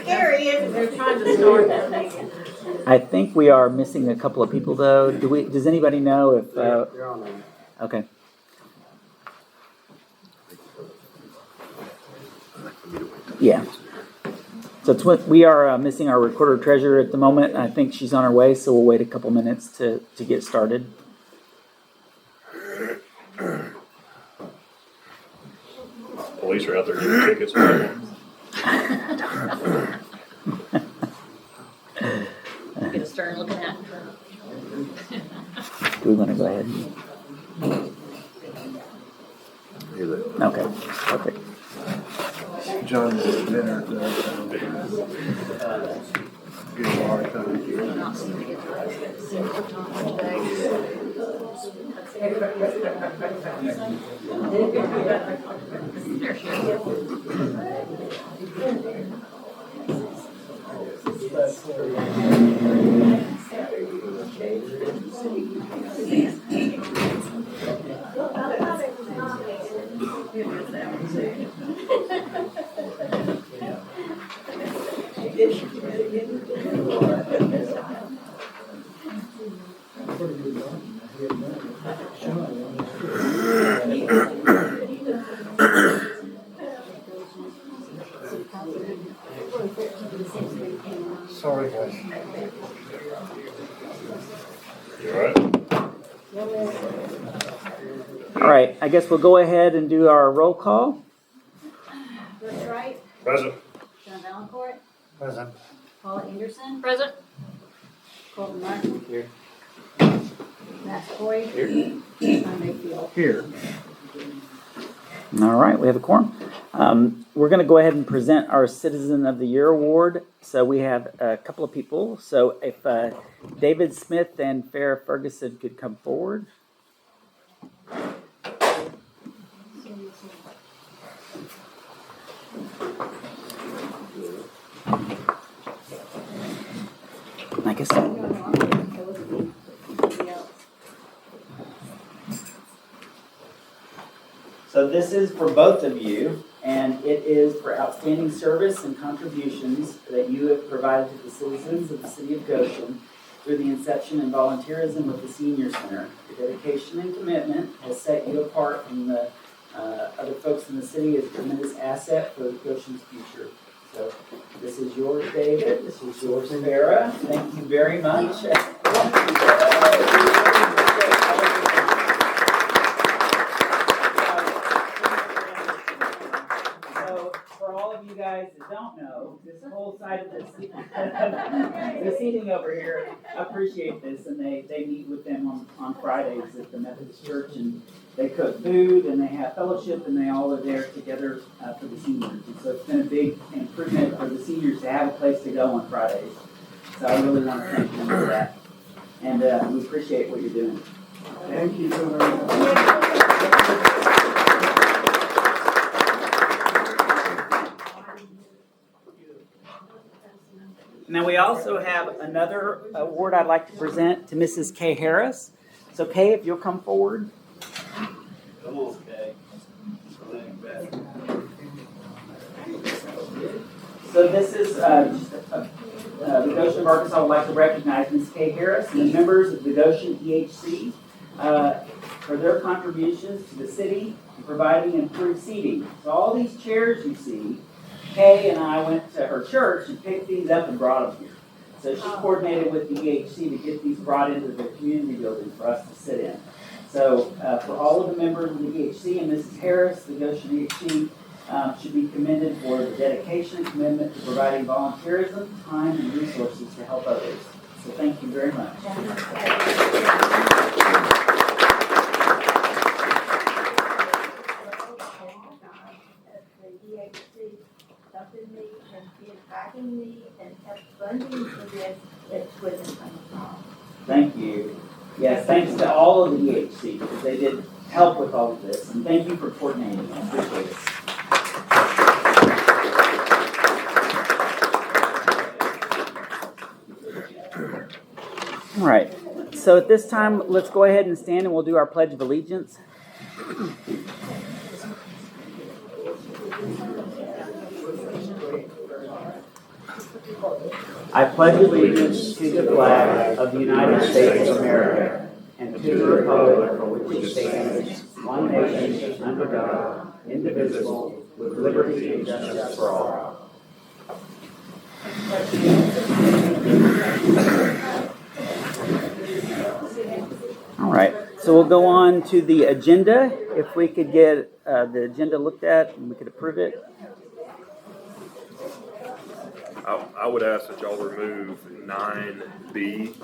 scary if they're trying to start that meeting. I think we are missing a couple of people, though. Does anybody know if? They're on there. Okay. Yeah. So we are missing our recorder treasurer at the moment. I think she's on her way, so we'll wait a couple minutes to get started. Police are out there giving tickets. Get a stern looking at. Do we want to go ahead? Okay, perfect. John was dinner at good hard time. I'm not seeing to get the time today. There she is. Sorry, guys. You all right? All right, I guess we'll go ahead and do our roll call. Bruce Wright, Present. John Valancourt, Present. Paula Anderson, Present. Colton Martin. Here. Matt Coy. Here. John Mayfield. Here. All right, we have a quorum. We're going to go ahead and present our Citizen of the Year Award. So we have a couple of people. So if David Smith and Farrah Ferguson could come forward. I guess. So this is for both of you, and it is for outstanding service and contributions that you have provided to the citizens of the city of Goshen through the inception and volunteerism with the Senior Center. Your dedication and commitment has set you apart from the other folks in the city as a tremendous asset for Goshen's future. So this is yours, David. This is yours, Farrah. Thank you very much. So for all of you guys that don't know, this whole side of the seating over here, I appreciate this, and they meet with them on Fridays at the Methodist Church, and they cook food, and they have fellowship, and they all are there together for the seniors. And so it's been a big improvement for the seniors to have a place to go on Fridays. So I really want to thank them for that. And we appreciate what you're doing. Thank you so very much. Now we also have another award I'd like to present to Mrs. Kay Harris. So Kay, if you'll come forward. Come on, Kay. So this is the Goshen of Arkansas would like to recognize Ms. Kay Harris and the members of the Goshen EHC for their contributions to the city in providing improved seating. So all these chairs you see, Kay and I went to her church and picked these up and brought them here. So she coordinated with the EHC to get these brought into the community building for us to sit in. So for all of the members of the EHC and Mrs. Harris, the Goshen EHC should be commended for the dedication and commitment to providing volunteerism, time, and resources to help others. So thank you very much. Helping me and inviting me and funding for this, that's where the money comes from. Thank you. Yes, thanks to all of the EHC because they did help with all of this. And thank you for coordinating. I appreciate it. All right. So at this time, let's go ahead and stand and we'll do our Pledge of Allegiance. I pledge allegiance to the flag of the United States of America and to the republic for which it stands, one nation, under God, indivisible, with liberty and justice for all. All right, so we'll go on to the agenda. If we could get the agenda looked at and we could approve it. I would ask that y'all remove 9B,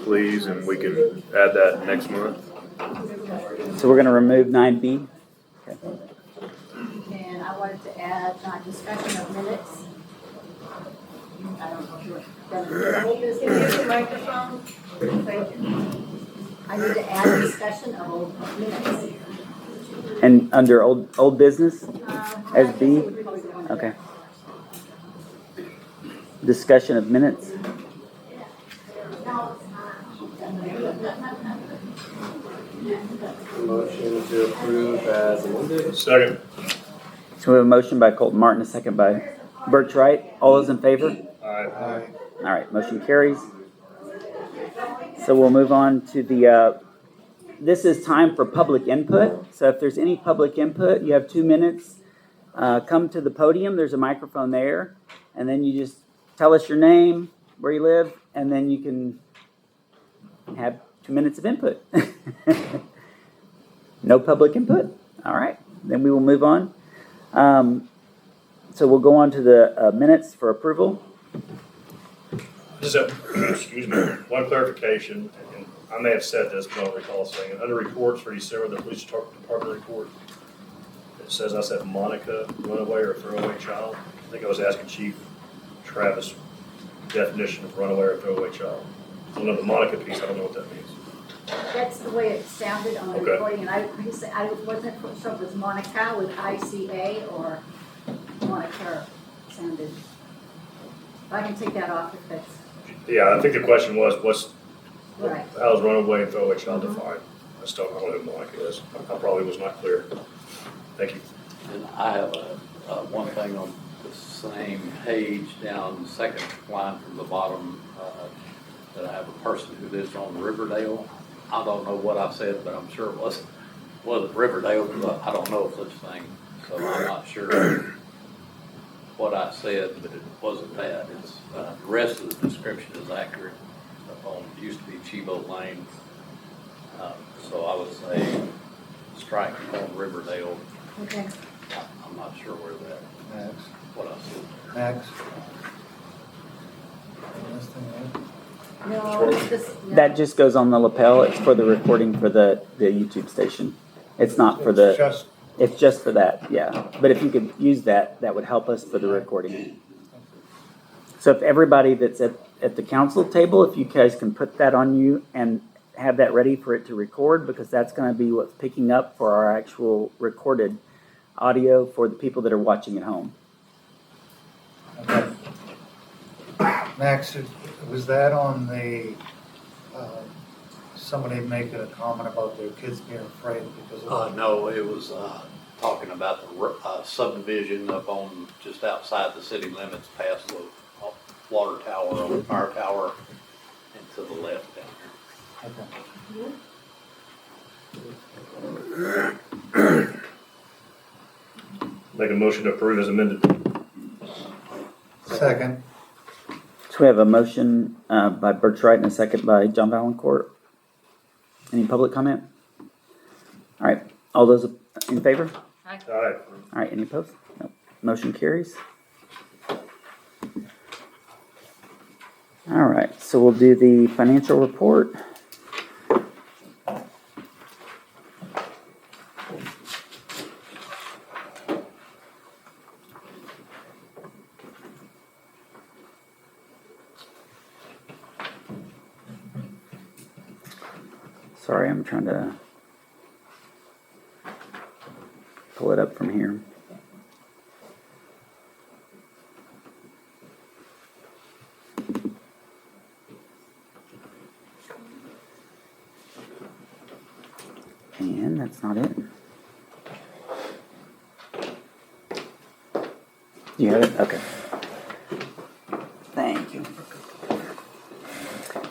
please, and we can add that next month. So we're going to remove 9B. Okay. And I wanted to add discussion of minutes. I don't know if you want Can you use the microphone? Thank you. I need to add discussion of old minutes. And under old business, as I guess B? it would probably go under Okay. that. Discussion of minutes. Motion to approve as amended. Second. So we have a motion by Colton Martin, a second by Birch Wright. All those in favor? Aye. All right, motion carries. So we'll move on to the, this is time for public input. So if there's any public input, you have 2 minutes. Come to the podium, there's a microphone there. And then you just tell us your name, where you live, and then you can have 2 minutes of input. No public input. All right, then we will move on. So we'll go on to the minutes for approval. Just excuse me, one clarification, and I may have said this, but I don't recall saying it. Under reports for December, the police department report, it says I said Monica, runaway or throwaway child. I think I was asking Chief Travis definition of runaway or throwaway child. I don't know the Monica piece, I don't know what that means. That's the way it sounded on the Okay. recording, and I wasn't sure if it was Monica with ICA or Monica sounded. I can take that off if that's Yeah, I think the question was, right. how's runaway and throwaway child defined? I still don't know who Monica is. I probably was not clear. Thank you. And I have one thing on the same page down the second line from the bottom, that I have a person who lives on Riverdale. I don't know what I said, but I'm sure it wasn't Riverdale, but I don't know of such thing. So I'm not sure what I said, but it wasn't that. It's, the rest of the description is accurate. It used to be Chibo Lane. So I would say strike on Riverdale. Okay. I'm not sure where that, Max, what I said. Max. Last thing, right? No, it's just. That just goes on the lapel. It's for the recording for the YouTube station. It's not for It's the, just, it's just for that, yeah. But if you could use that, that would help us for the recording. So if everybody that's at the council table, if you guys can put that on you and have that ready for it to record, because that's going to be what's picking up for our actual recorded audio for the people that are watching at home. okay. Max, was that on the, somebody making a comment about their kids being afraid because of? No, it was talking about the subdivision up on, just outside the city limits, past the water tower or the fire tower, and to the left down there. Okay. Make a motion to approve as amended. Second. So we have a motion by Birch Wright and a second by John Valencourt. Any public comment? All right, all those in favor? Aye. All right, any opposed? No. Motion carries. All right, so we'll do the financial report. Sorry, I'm trying to pull it up from here. And that's not it. You have it? Okay.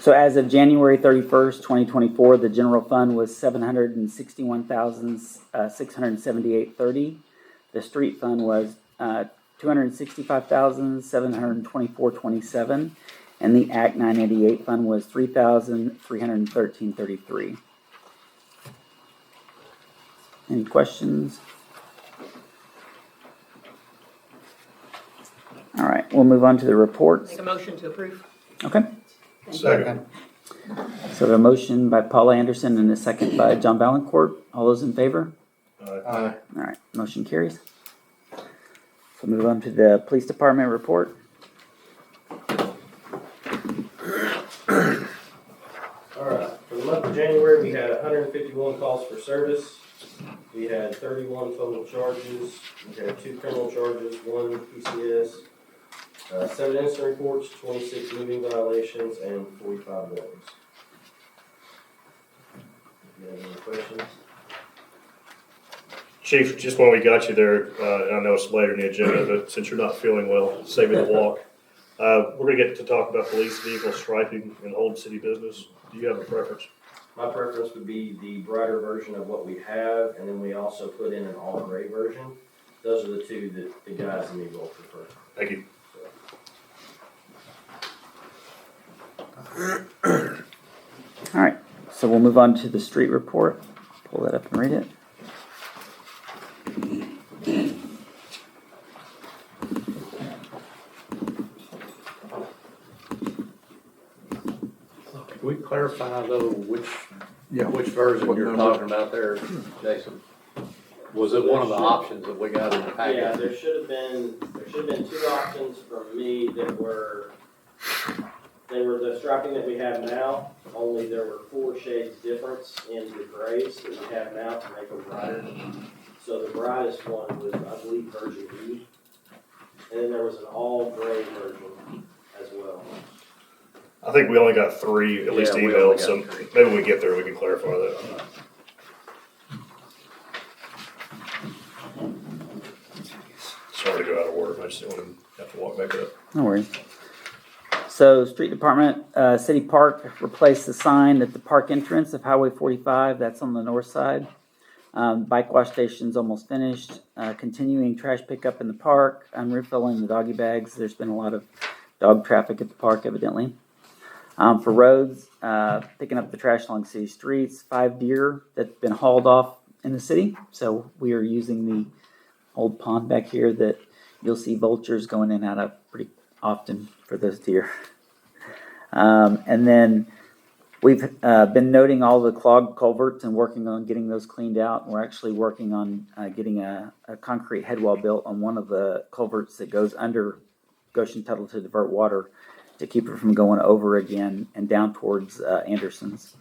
So as of January 31st, 2024, the general fund was $761,678.30. The street fund was $265,724.27. And the Act 988 fund was $3,313.33. Any questions? All right, we'll move on to the reports. Make a motion to approve. Okay. Second. So the motion by Paula Anderson and a second by John Valencourt. All those in favor? Aye. All right, motion carries. So move on to the police department report. All right, for the month of January, we had 151 calls for service. We had 31 total charges. We had 2 criminal charges, 1 PCS, 7 incident reports, 26 moving violations, and 45 warnings. Do you have any questions? Chief, just when we got you there, and I know it's later in the agenda, but since you're not feeling well, save me the walk. We're gonna get to talk about police vehicle striping and old city business. Do you have a preference? My preference would be the brighter version of what we have, and then we also put in an all gray version. Those are the two that the guys in me will prefer. Thank you. All right, so we'll move on to the street report. Pull that up and read it. Can we clarify though which version What you're number? talking about there, Jason? Was it one of the options that we got in the packet? Yeah, there should have been 2 options from me that were, they were the striping that we have now, only there were 4 shades difference in the grays that we have now to make them brighter. So the brightest one was, I believe, version E. And then there was an all gray version as well. I think we only got 3, at least Yeah, we only emails, so got 3. maybe when we get there, we can clarify that. Sorry to go out of order, but I just didn't want to have to walk back up. No worries. So, street department, city park replaced the sign at the park entrance of Highway 45. That's on the north side. Bike wash station's almost finished. Continuing trash pickup in the park. I'm refilling the doggy bags. There's been a lot of dog traffic at the park, evidently. For roads, picking up the trash along city streets. 5 deer that's been hauled off in the city. So we are using the old pond back here that you'll see vultures going in and out of pretty often for those deer. And then we've been noting all the clogged culverts and working on getting those cleaned out. We're actually working on getting a concrete headwall built on one of the culverts that goes under Goshen Tuttle to divert water to keep it from going over again and down towards Anderson's.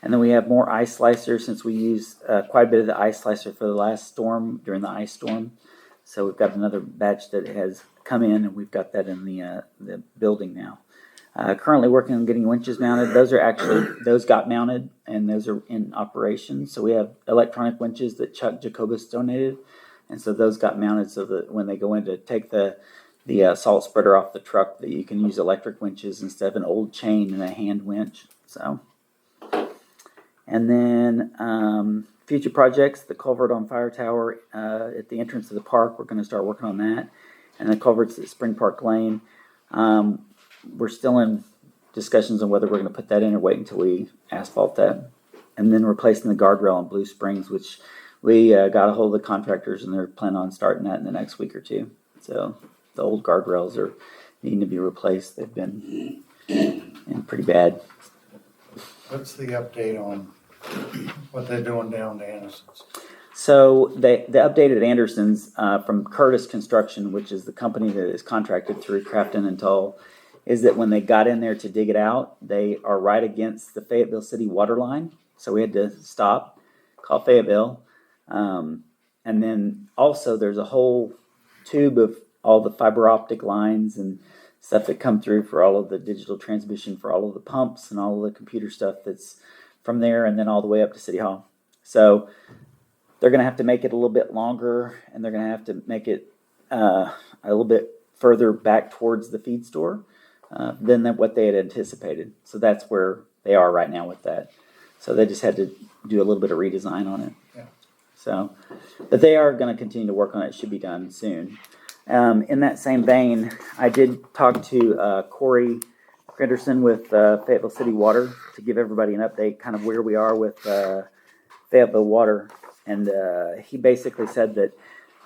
And then we have more ice slicers since we used quite a bit of the ice slicer for the last storm, during the ice storm. So we've got another batch that has come in, and we've got that in the building now. Currently working on getting winches mounted. Those got mounted, and those are in operation. So we have electronic winches that Chuck Jacobus donated, and so those got mounted so that when they go in to take the salt spreader off the truck, that you can use electric winches instead of an old chain and a hand winch. So, and then future projects, the culvert on Fire Tower at the entrance of the park, we're going to start working on that, and the culverts at Spring Park Lane. We're still in discussions on whether we're going to put that in or wait until we asphalt that. And then replacing the guardrail on Blue Springs, which we got a hold of the contractors, and they're planning on starting that in the next week or two. So the old guardrails are needing to be replaced. They've been in pretty bad. What's the update on what they're doing down to Anderson's? So the update at Anderson's from Curtis Construction, which is the company that is contracted through Crafton and Tull, is that when they got in there to dig it out, they are right against the Fayetteville City water line. So we had to stop, call Fayetteville. And then also there's a whole tube of all the fiber optic lines and stuff that come through for all of the digital transmission for all of the pumps and all of the computer stuff that's from there and then all the way up to City Hall. So they're going to have to make it a little bit longer, and they're going to have to make it a little bit further back towards the feed store. than what they had anticipated. So that's where they are right now with that. So they just had to do a little bit of redesign on it. Yeah. So, but they are going to continue to work on it. It should be done soon. In that same vein, I did talk to Corey Grinderson with Fayetteville City Water to give everybody an update, kind of where we are with Fayetteville Water. And he basically said that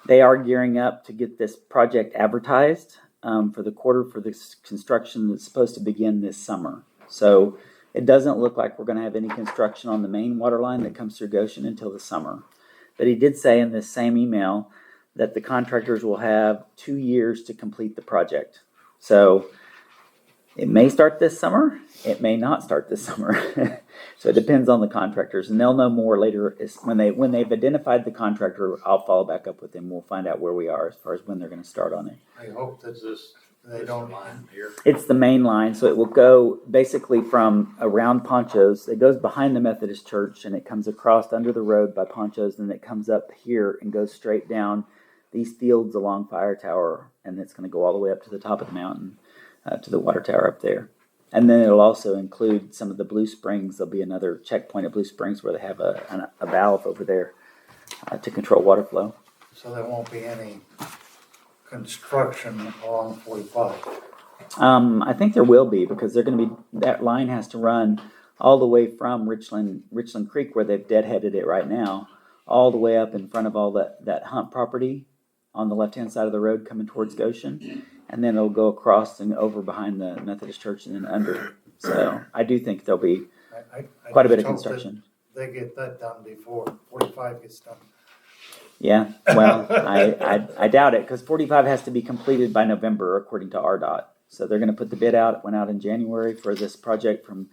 they are gearing up to get this project advertised for the quarter for this construction that's supposed to begin this summer. So it doesn't look like we're going to have any construction on the main water line that comes through Goshen until the summer. But he did say in this same email that the contractors will have 2 years to complete the project. So it may start this summer, it may not start this summer. So it depends on the contractors, and they'll know more later. When they've identified the contractor, I'll follow back up with them. We'll find out where we are as far as when they're going to start on it. I hope that they don't mind. Here. It's the main line, so it will go basically from around Ponchos. It goes behind the Methodist Church, and it comes across under the road by Ponchos, and it comes up here and goes straight down these fields along Fire Tower, and it's going to go all the way up to the top of the mountain, to the water tower up there. And then it'll also include some of the Blue Springs. There'll be another checkpoint at Blue Springs where they have a valve over there to control water flow. So there won't be any construction along 45. I think there will be, because they're going to be, that line has to run all the way from Richland Creek, where they've deadheaded it right now, all the way up in front of all that Hunt property on the left-hand side of the road coming towards Goshen. And then it'll go across and over behind the Methodist Church and then under. So I do think there'll be I quite a bit of just hope that construction. They get that done before 45 gets done. Yeah, well, I doubt it, because 45 has to be completed by November according to RDOT. So they're going to put the bid out. It went out in January for this project from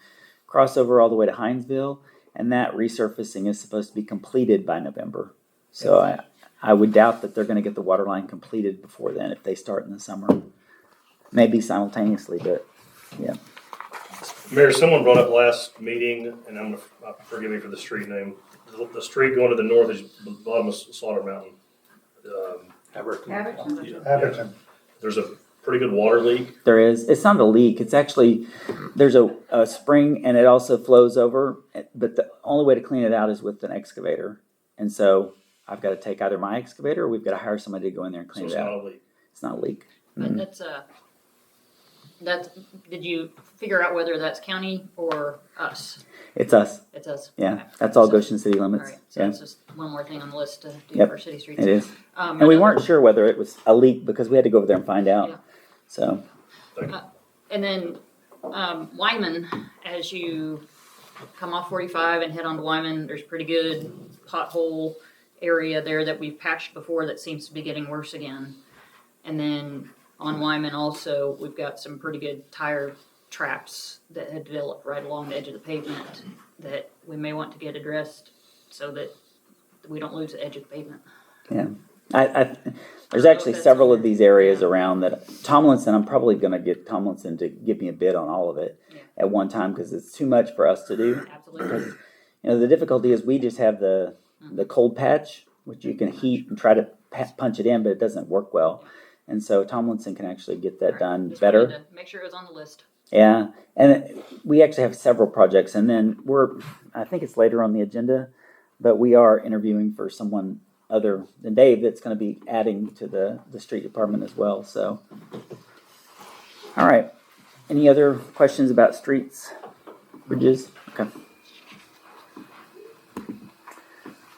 crossover all the way to Hinesville, and that resurfacing is supposed to be completed by November. So I would doubt that they're going to get the water line completed before then if they start in the summer. Maybe simultaneously, but yeah. Mayor, someone brought up last meeting, and I'm gonna forgive me for the street name. The street going to the north is the bottom of Slaughter Mountain. Abington. There's a pretty good water leak. There is. It's not a leak. It's actually, there's a spring, and it also flows over. But the only way to clean it out is with an excavator. And so I've got to take either my excavator, or we've got to hire somebody to go in there and So clean it's it not out. a leak. It's not a leak. But did you figure out whether that's county or us? It's us. It's us. Yeah, Okay. that's all So- Goshen city All limits. right, so Yeah, that's just one more thing on the list to do Yep, for city streets. it is. And we another- weren't sure whether it was a leak because we had to go over there and find out. Yeah. So, And then Wyman, as you come off 45 and head on to Wyman, there's pretty good pothole area there that we've patched before that seems to be getting worse again. And then on Wyman also, we've got some pretty good tire traps that had developed right along the edge of the pavement that we may want to get addressed so that we don't lose the edge of the pavement. yeah. There's actually several of these areas around that Tomlinson, I'm probably going to get Tomlinson to give me a bid on all of it at one time, because it's too much for us to do. Absolutely. Because, the difficulty is we just have the cold patch, which you can heat and try to punch it in, but it doesn't work well. And so Tomlinson can actually get that done Just better. wanted to make sure it was on the list. Yeah, and we actually have several projects, and then I think it's later on the agenda, but we are interviewing for someone other than Dave that's going to be adding to the street department as well. So, all right. Any other questions about streets, bridges? Okay.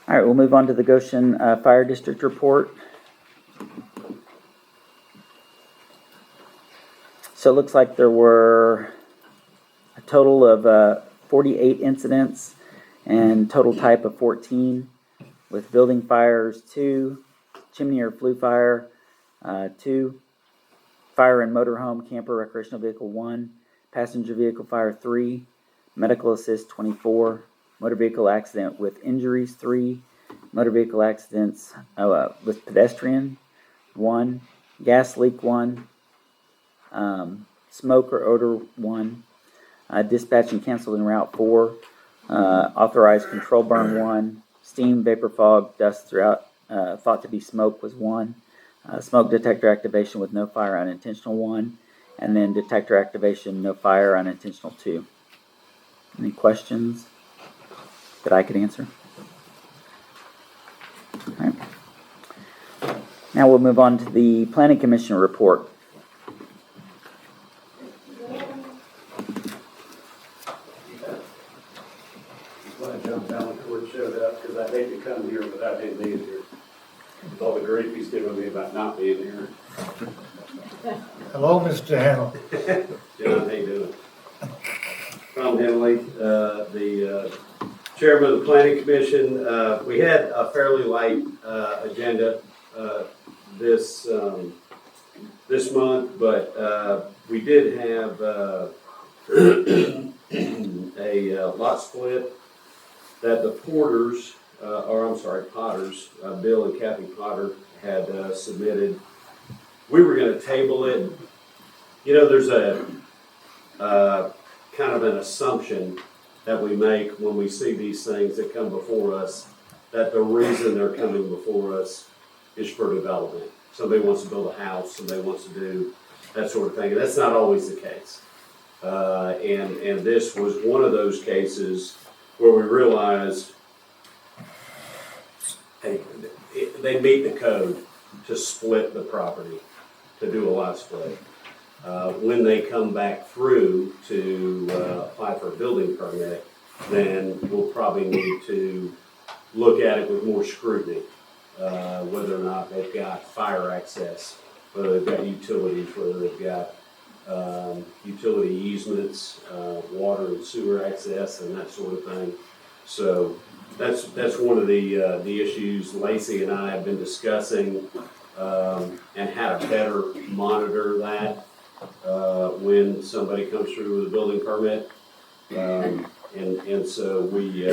All right, we'll move on to the Goshen Fire District report. So it looks like there were a total of 48 incidents and total type of 14, with building fires 2, chimney or flue fire 2, fire in motorhome, camper, recreational vehicle 1, passenger vehicle fire 3, medical assist 24, motor vehicle accident with injuries 3, motor vehicle accidents with pedestrian 1, gas leak 1, smoke or odor 1, dispatch and canceled en route 4, authorized control burn 1, steam, vapor, fog, dust throughout thought to be smoke was 1, smoke detector activation with no fire unintentional 1, And then detector activation, no fire, unintentional 2. Any questions that I could answer? All right. Now we'll move on to the Planning Commission report. Glad John Valancourt showed up, because I hate to come here without him being here. With all the grief he's given me about not being here. Hello, Mr. Hamel. John, how you doing? Tom Henley, the chairman of the Planning Commission. We had a fairly light agenda this month, but we did have a lot split that the Potters, Bill and Kathy Potter had submitted. We were going to table it. You know, there's a kind of an assumption that we make when we see these things that come before us, that the reason they're coming before us is for development. Somebody wants to build a house, somebody wants to do that sort of thing, and that's not always the case. And this was one of those cases where we realized, hey, they meet the code to split the property, to do a lot split. When they come back through to apply for a building permit, then we'll probably need to look at it with more scrutiny, whether or not they've got fire access, whether they've got utilities, whether they've got utility easements, water and sewer access, and that sort of thing. So that's one of the issues Lacey and I have been discussing, and how to better monitor that when somebody comes through with a building permit. And so we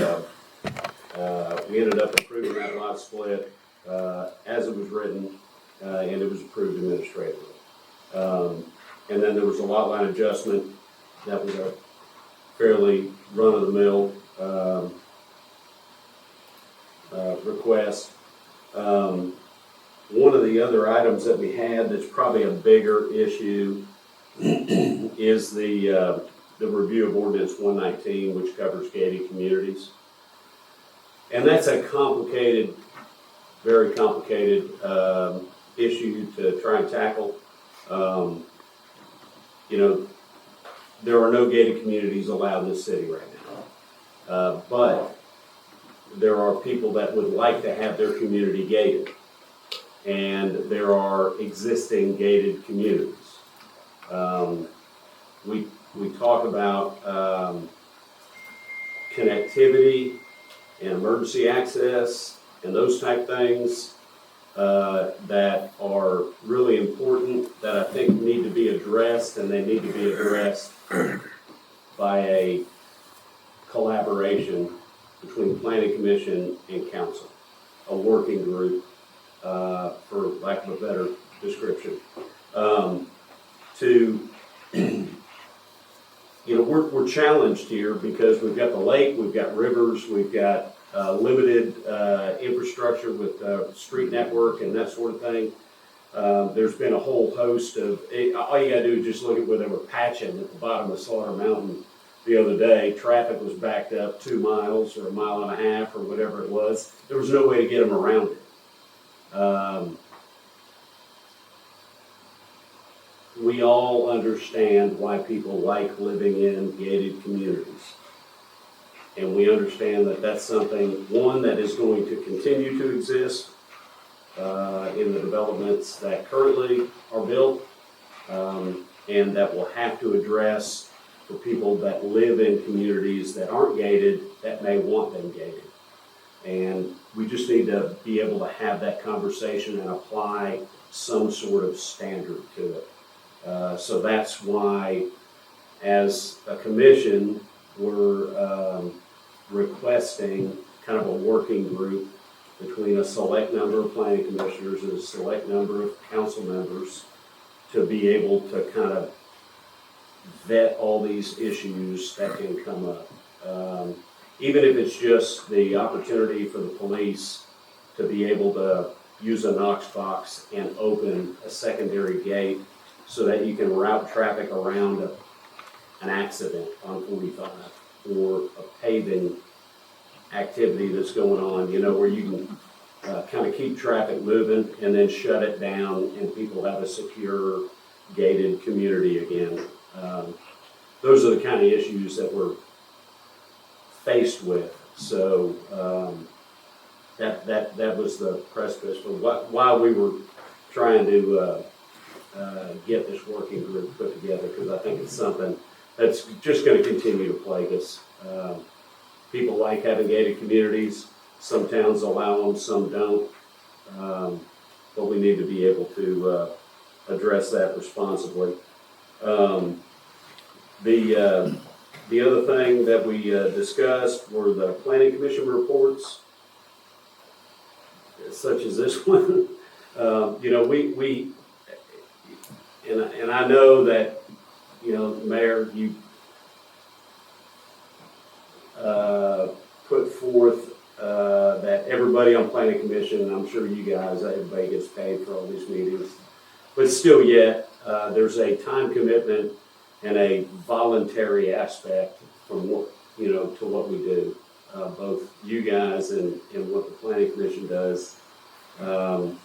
ended up approving that lot split as it was written, and it was approved administratively. And then there was a lot line adjustment that was a fairly run-of-the-mill request. One of the other items that we had that's probably a bigger issue is the review of Ordinance 119, which covers gated communities. And that's a complicated, very complicated issue to try and tackle. You know, there are no gated communities allowed in this city right now. But there are people that would like to have their community gated. And there are existing gated communities. We talk about connectivity and emergency access and those type things that are really important, that I think need to be addressed, and they need to be addressed by a collaboration between Planning Commission and Council, a working group, for lack of a better description. You know, we're challenged here because we've got the lake, we've got rivers, we've got limited infrastructure with street network and that sort of thing. There's been a whole host of, all you gotta do is just look at where they were patching at the bottom of Slaughter Mountain the other day. Traffic was backed up 2 miles or 1.5 miles or whatever it was. There was no way to get them around it. We all understand why people like living in gated communities. And we understand that that's something, one, that is going to continue to exist in the developments that currently are built, and that we'll have to address for people that live in communities that aren't gated, that may want them gated. And we just need to be able to have that conversation and apply some sort of standard to it. So that's why, as a commission, we're requesting kind of a working group between a select number of planning commissioners and a select number of council members to be able to kind of vet all these issues that can come up. Even if it's just the opportunity for the police to be able to use a Knox box and open a secondary gate so that you can route traffic around an accident on 45 or a paving activity that's going on, where you can kind of keep traffic moving and then shut it down and people have a secure gated community again. Those are the kind of issues that we're faced with. So that was the precipice for why we were trying to get this working group put together, because I think it's something that's just going to continue to plague us. People like having gated communities. Some towns allow them, some don't. But we need to be able to address that responsibly. The other thing that we discussed were the planning commission reports, such as this one. And I know that, Mayor, you put forth that everybody on planning commission, and I'm sure you guys, everybody gets paid for all these meetings, but still yet, there's a time commitment and a voluntary aspect from what, to what we do, both you guys and what the planning commission does. And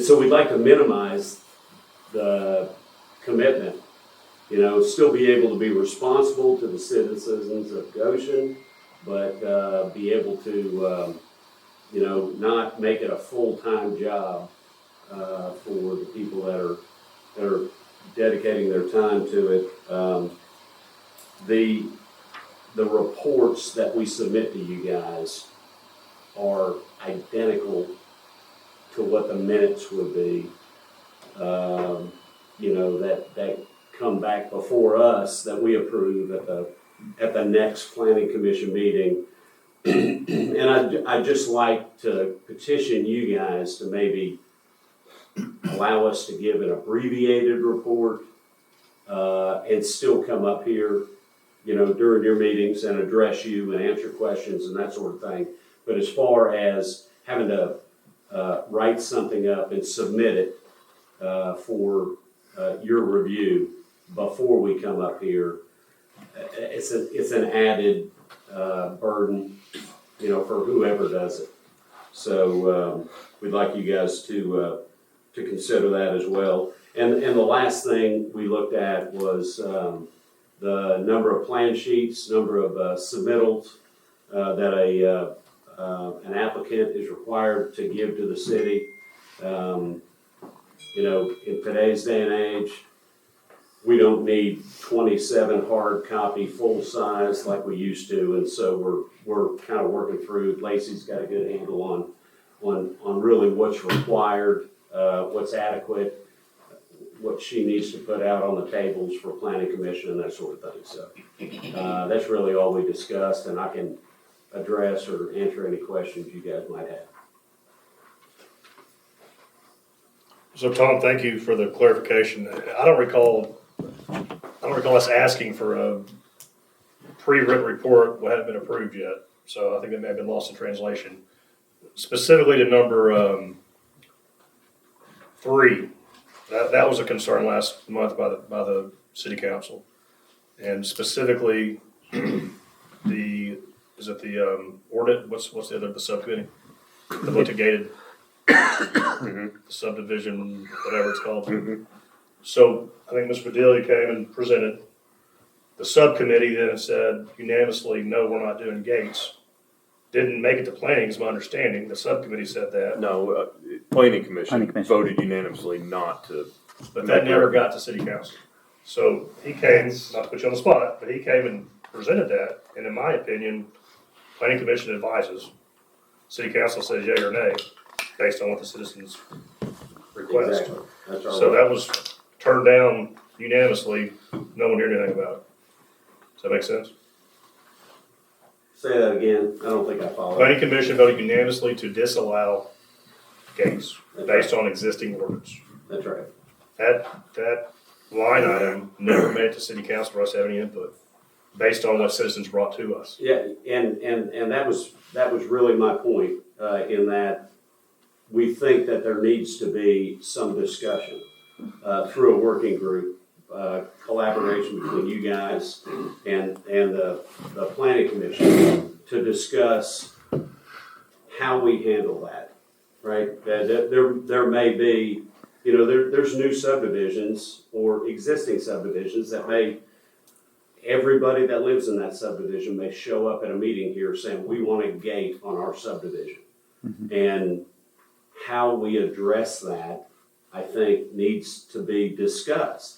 so we'd like to minimize the commitment, still be able to be responsible to the citizens of Goshen, but be able to, not make it a full-time job for the people that are dedicating their time to it. The reports that we submit to you guys are identical to what the minutes would be, that come back before us that we approve at the next planning commission meeting. And I'd just like to petition you guys to maybe allow us to give an abbreviated report and still come up here, during your meetings and address you and answer questions and that sort of thing. But as far as having to write something up and submit it for your review before we come up here, it's an added burden, for whoever does it. So we'd like you guys to consider that as well. And the last thing we looked at was the number of plan sheets, number of submittals that an applicant is required to give to the city. In today's day and age, we don't need 27 hard copy full size like we used to, and so we're kind of working through. Lacey's got a good handle on really what's required, what's adequate, what she needs to put out on the tables for planning commission and that sort of thing. So that's really all we discussed, and I can address or answer any questions you guys might have. So Tom, thank you for the clarification. I don't recall us asking for a pre-written report that hadn't been approved yet. So I think that may have been lost in translation. Specifically to number 3, that was a concern last month by the city council, and specifically the ordinance. What's the subcommittee? The litigated subdivision, whatever it's called. Mm-hmm. So I think Ms. Bedelia came and presented. The subcommittee then said unanimously, no, we're not doing gates. Didn't make it to planning, is my understanding. The subcommittee said that. No, planning commission voted unanimously not to. But that never got to city council. So he came, not to put you on the spot, but he came and presented that. And in my opinion, planning commission advises. City council says yea or nay based on what the citizens request. Exactly. That's our So that was turned down unanimously. No one heard anything about it. Does that make sense? Say that again. I don't think I followed. Planning commission voted unanimously to disallow gates based on existing ordinance. That's right. That line item never made it to city council for us to have any input based on what citizens brought to us. Yeah, and that was really my point, in that we think that there needs to be some discussion. through a working group, collaboration between you guys and the planning commission to discuss how we handle that, right? There may be, there's new subdivisions or existing subdivisions that everybody that lives in that subdivision may show up at a meeting here saying, we want a gate on our subdivision. Mm-hmm. And how we address that, I think, needs to be discussed.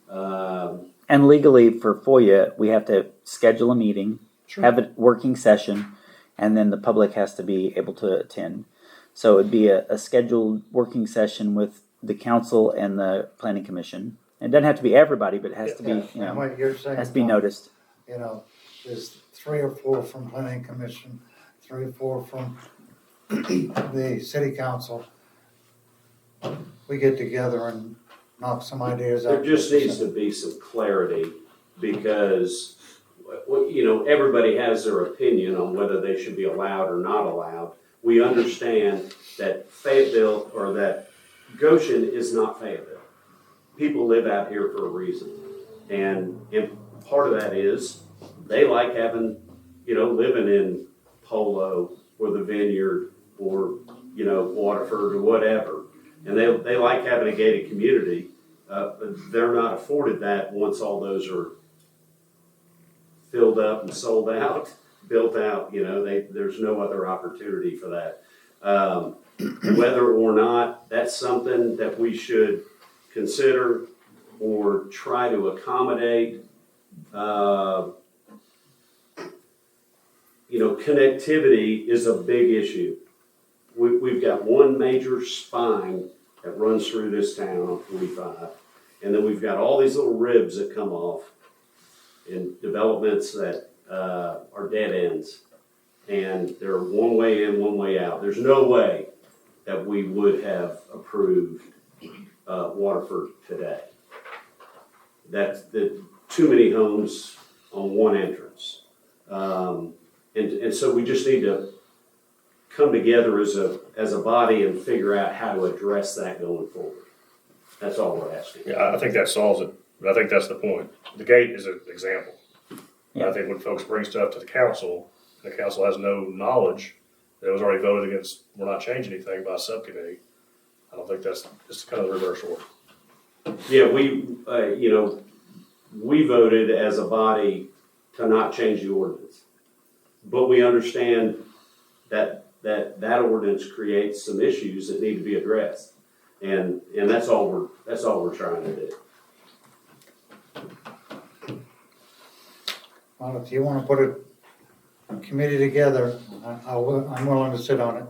And legally for FOIA, we have to schedule a meeting, have a working session, and then the public has to be able to attend. So it'd be a scheduled working session with the council and the planning commission. It doesn't have to be everybody, but it has to be, And what you're saying, has to be Tom, noticed. There's 3 or 4 from planning commission, 3 or 4 from the city council. We get together and knock some ideas out. There just needs to be some clarity because, everybody has their opinion on whether they should be allowed or not allowed. We understand that Fayetteville or that Goshen is not Fayetteville. People live out here for a reason. And part of that is they like having, living in Polo or the Vineyard or, Waterford or whatever. And they like having a gated community. But they're not afforded that once all those are filled up and sold out, built out. There's no other opportunity for that. Whether or not that's something that we should consider or try to accommodate, connectivity is a big issue. We've got one major spine that runs through this town on 45, and then we've got all these little ribs that come off in developments that are dead ends, and they're one way in, one way out. There's no way that we would have approved Waterford today. That's too many homes on one entrance, and so we just need to come together as a body and figure out how to address that going forward. That's all we're asking. Yeah, I think that solves it, but I think that's the point. The gate is an example. Yeah. I think when folks bring stuff to the council has no knowledge, that it was already voted against, we're not changing anything by a subcommittee. I don't think that's, it's kind of the reverse order. Yeah, we voted as a body to not change the ordinance. But we understand that ordinance creates some issues that need to be addressed. And that's all we're trying to do. Well, if you want to put a committee together, I'm willing to sit on it.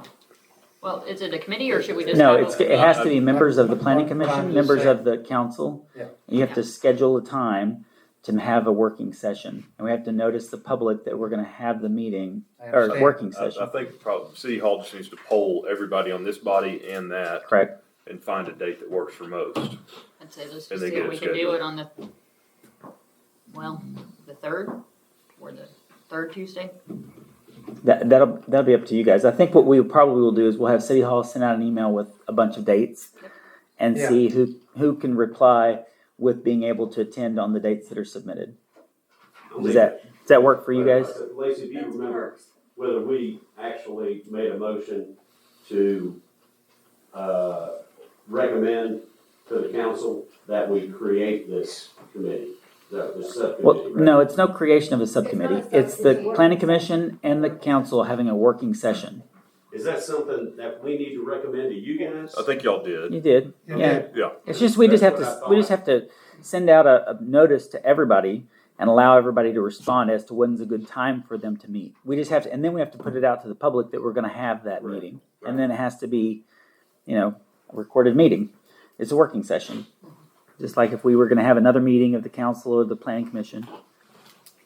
Well, is it a committee or should we just? No, have it has to be members of the planning What I'm commission, just members saying. of the council. Yeah. You have to schedule a time to have a working session, and we have to notice the public that we're gonna have the meeting, I or understand. working I session, think probably City Hall just needs to poll everybody on this body and that correct? and find a date that works for most. I'd say let's And just they see get if we it can do scheduled. it on the 3rd or the 3rd Tuesday. That'll be up to you guys. I think what we probably will do is we'll have City Hall send out an email with a bunch of dates and Yeah. see who can reply with being able to attend on the dates that are submitted. Does that work for you guys? Lacey, do you remember whether we actually made a motion to recommend to the council that we create this committee, this subcommittee? Well, right? no, it's no creation of a subcommittee. It's not a It's the subcommittee. planning commission and the council having a working session. Is that something that we need to recommend to you guys? I think y'all did. You did, You yeah. did. Yeah. It's just we just have That's what I to thought. we just have to send out a notice to everybody and allow everybody to respond as to when's a good time for them to meet. We just have to, and then we have to put it out to the public that we're going to have that Right. meeting, and then it has to be, a recorded meeting. It's a working session, just like if we were going to have another meeting of the council or the planning commission.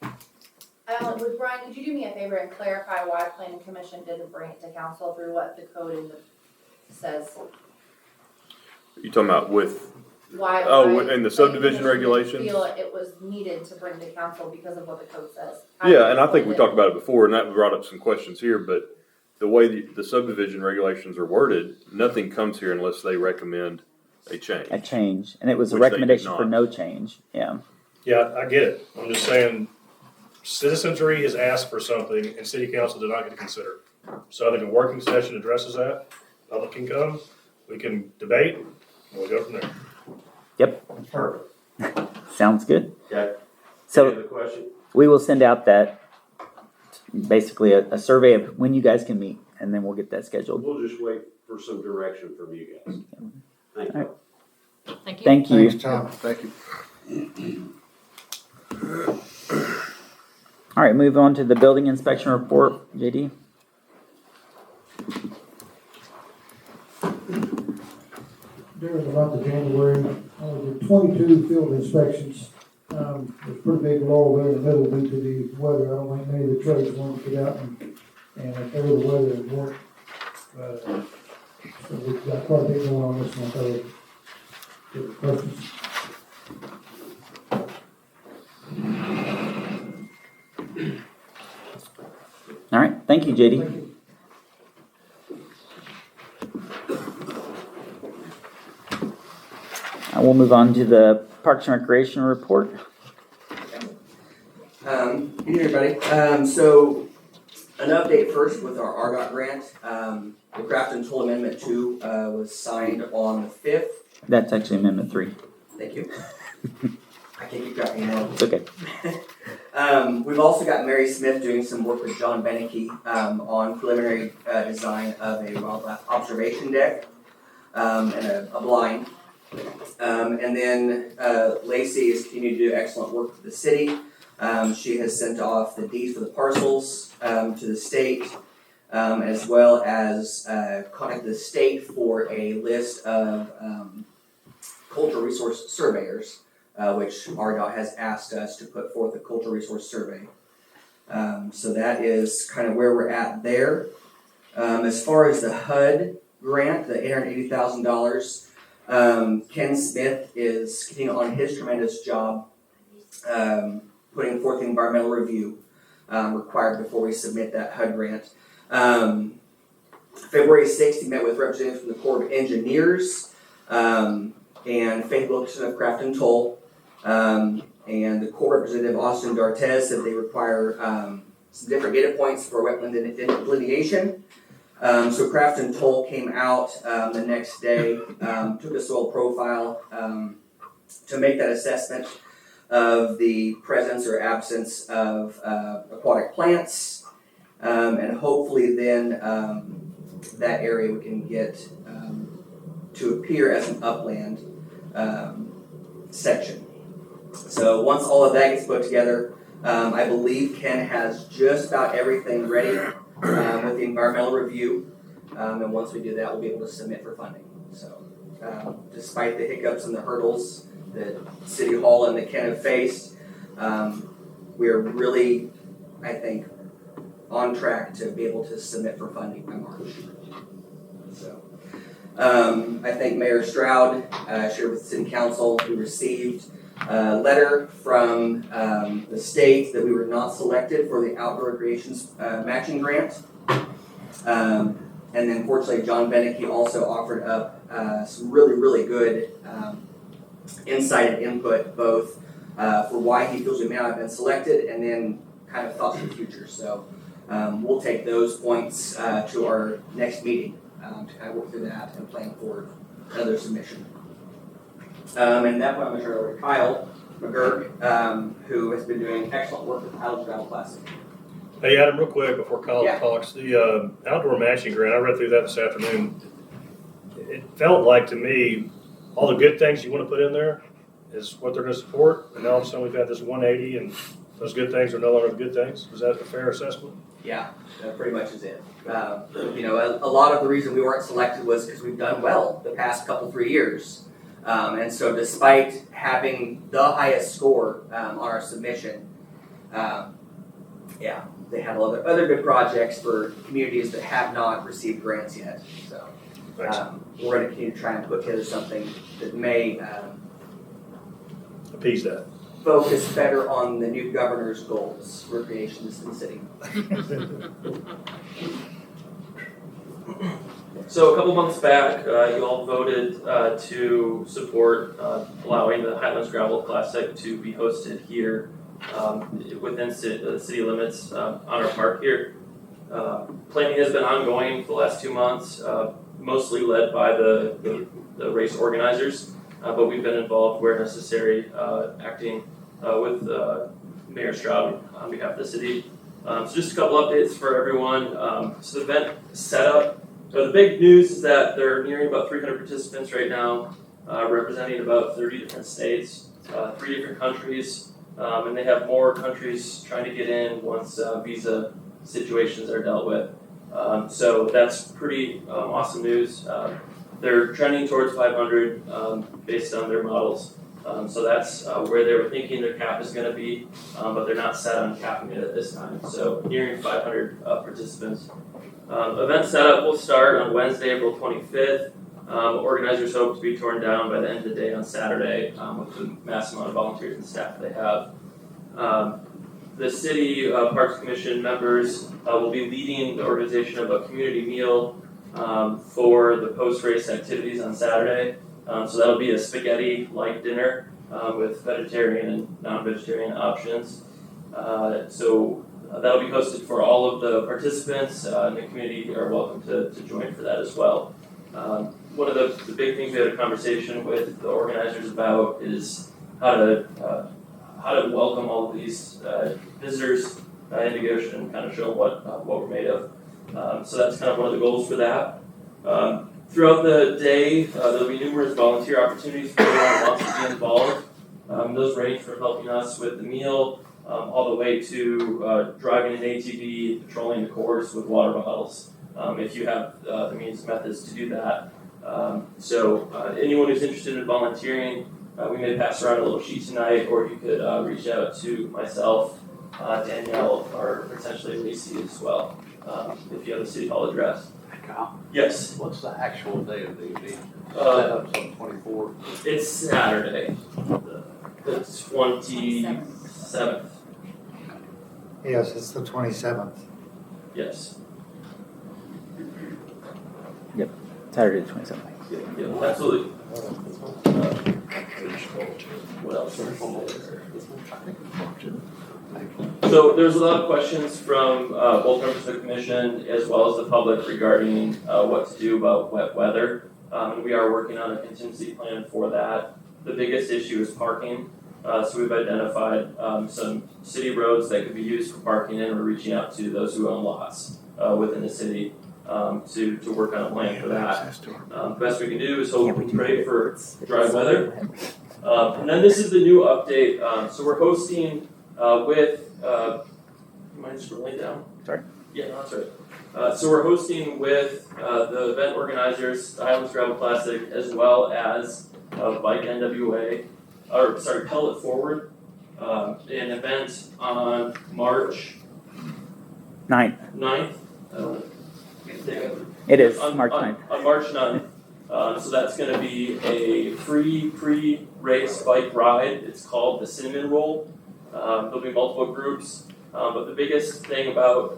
Would Brian, could you do me a favor and clarify why planning commission didn't bring it to council through what the code says? You talking about with, Why? Oh, why and the planning subdivision commission didn't regulations? Feel it was needed to bring to council because of what the code says. yeah, and I think we talked about it before, and that brought up some questions here, but the way the subdivision regulations are worded, nothing comes here unless they recommend a change. a change, and it was a Which they did recommendation for not. no change. Yeah. Yeah, I get it. I'm just saying, citizenry has asked for something and city council did not get to consider it. So I think a working session addresses that. Public can come, we can debate, and we'll go from there. Yep. Perfect. Sounds good. Okay. Any So other question? we will send out that basically a survey of when you guys can meet, and then we'll get that scheduled. We'll just wait for some direction from you guys. Thank you. Thank you. Thank you. Thanks, Tom. Thank you. All right, move on to the building inspection report, JD. During the month of January, I did 22 field inspections. There's a pretty big lull there in the middle due to the weather. I don't think many of the trades wanted to get out and cover the weather and work. So we've got quite a bit going on this month. Good questions. All right, thank you, JD. Thank you. We'll move on to the Parks and Recreation report. Good evening, everybody. So, an update first with our RDOT grant. The Craft and Toll Amendment 2 was signed on the 5th. That's actually Amendment 3. Thank you. I can't keep track anymore. It's okay. We've also got Mary Smith doing some work with John Beneke on preliminary design of a wildlife observation deck and a blind. And then Lacey has continued to do excellent work for the city. She has sent off the deeds for the parcels to the state, as well as contacted the state for a list of cultural resource surveyors, which RDOT has asked us to put forth a cultural resource survey. So that is kind of where we're at there. As far as the HUD grant, the $880,000, Ken Smith is continuing on his tremendous job putting forth the environmental review required before we submit that HUD grant. February 6th, he met with representatives from the Corps of Engineers and Faith Wilkerson of Craft and Toll. And the Corps Representative Austin Dartez said they require some different data points for wetland delineation. So Craft and Toll came out the next day, took a soil profile to make that assessment of the presence or absence of aquatic plants, and hopefully then that area we can get to appear as an upland section. So once all of that gets put together, I believe Ken has just about everything ready with the environmental review, and once we do that, we'll be able to submit for funding. So, despite the hiccups and the hurdles that City Hall and the Ken have faced, we are really, I think, on track to be able to submit for funding by March. So, I think Mayor Stroud shared with the City Council, we received a letter from the state that we were not selected for the outdoor recreations matching grant. And then fortunately John Beneke also offered up some really, really good insight and input both for why he feels we may not have been selected and then kind of thoughts for the future. So we'll take those points to our next meeting to kind of work through that and plan for another submission. And that point I'm going to turn it over to Kyle McGurk, who has been doing excellent work with the Highlands Travel Classic. Hey, Adam, real quick before Kyle Yeah. talks, the outdoor matching grant, I read through that this afternoon. It felt like to me, all the good things you want to put in there is what they're going to support, and now all of a sudden we've had this 180 and those good things are no longer the good things. Is that a fair assessment? Yeah, that pretty much is it. A lot of the reason we weren't selected was because we've done well the past 3 years. And so despite having the highest score on our submission, they had other good projects for communities that have not received grants yet. So we're going to continue to try and put together something that may Appease that. focus better on the new governor's goals for recreation in the city. So a couple months back, you all voted to support allowing the Highlands Gravel Classic to be hosted here within the city limits on our park here. Planning has been ongoing for the last 2 months, mostly led by the race organizers, but we've been involved where necessary, acting with Mayor Stroud on behalf of the city. So just a couple updates for everyone. So the event setup. So the big news is that they're nearing about 300 participants right now, representing about 30 different states, 3 different countries, and they have more countries trying to get in once visa situations are dealt with. So that's pretty awesome news. They're trending towards 500 based on their models. So that's where they were thinking their cap is going to be, but they're not set on capping it at this time. So nearing 500 participants. Event setup will start on Wednesday, April 25th. Organizers hope to be torn down by the end of the day on Saturday with the mass amount of volunteers and staff they have. The City Parks Commission members will be leading the organization of a community meal for the post-race activities on Saturday. So that'll be a spaghetti-like dinner with vegetarian and non-vegetarian options. So that'll be hosted for all of the participants in the community are welcome to join for that as well. One of the big things we had a conversation with the organizers about is how to welcome all of these visitors into Goshen and kind of show what we're made of. So that's kind of one of the goals for that. Throughout the day, there'll be numerous volunteer opportunities for anyone who wants to be involved. Those range from helping us with the meal, all the way to driving an ATV, patrolling the course with water bottles, if you have the means and methods to do that. So anyone who's interested in volunteering, we may pass around a little sheet tonight, or you could reach out to myself, Danielle, or potentially Lacey as well, if you have the City Hall address. Kyle, Yes. what's the actual day of the event? Setup's on 24. It's Saturday, the 27th. Yes, it's the 27th. Yes. Saturday the 27th. Yeah, absolutely. What else? So there's a lot of questions from both members of the commission as well as the public regarding what to do about wet weather. We are working on a contingency plan for that. The biggest issue is parking. So we've identified some city roads that could be used for parking, and we're reaching out to those who own lots within the city to work on a plan for that. The best we can do is hope and pray for dry weather. And then this is the new update. So we're hosting with, you mind scrolling down? Sorry? Yeah, no, that's right. So we're hosting with the event organizers, the Highlands Gravel Classic, as well as Bike NWA, Pellet Forward, an event on March 9th. 9th. It is, on, March on, 9th. On March 9th. So that's going to be a free pre-race bike ride. It's called the Cinnamon Roll. There'll be multiple groups. But the biggest thing for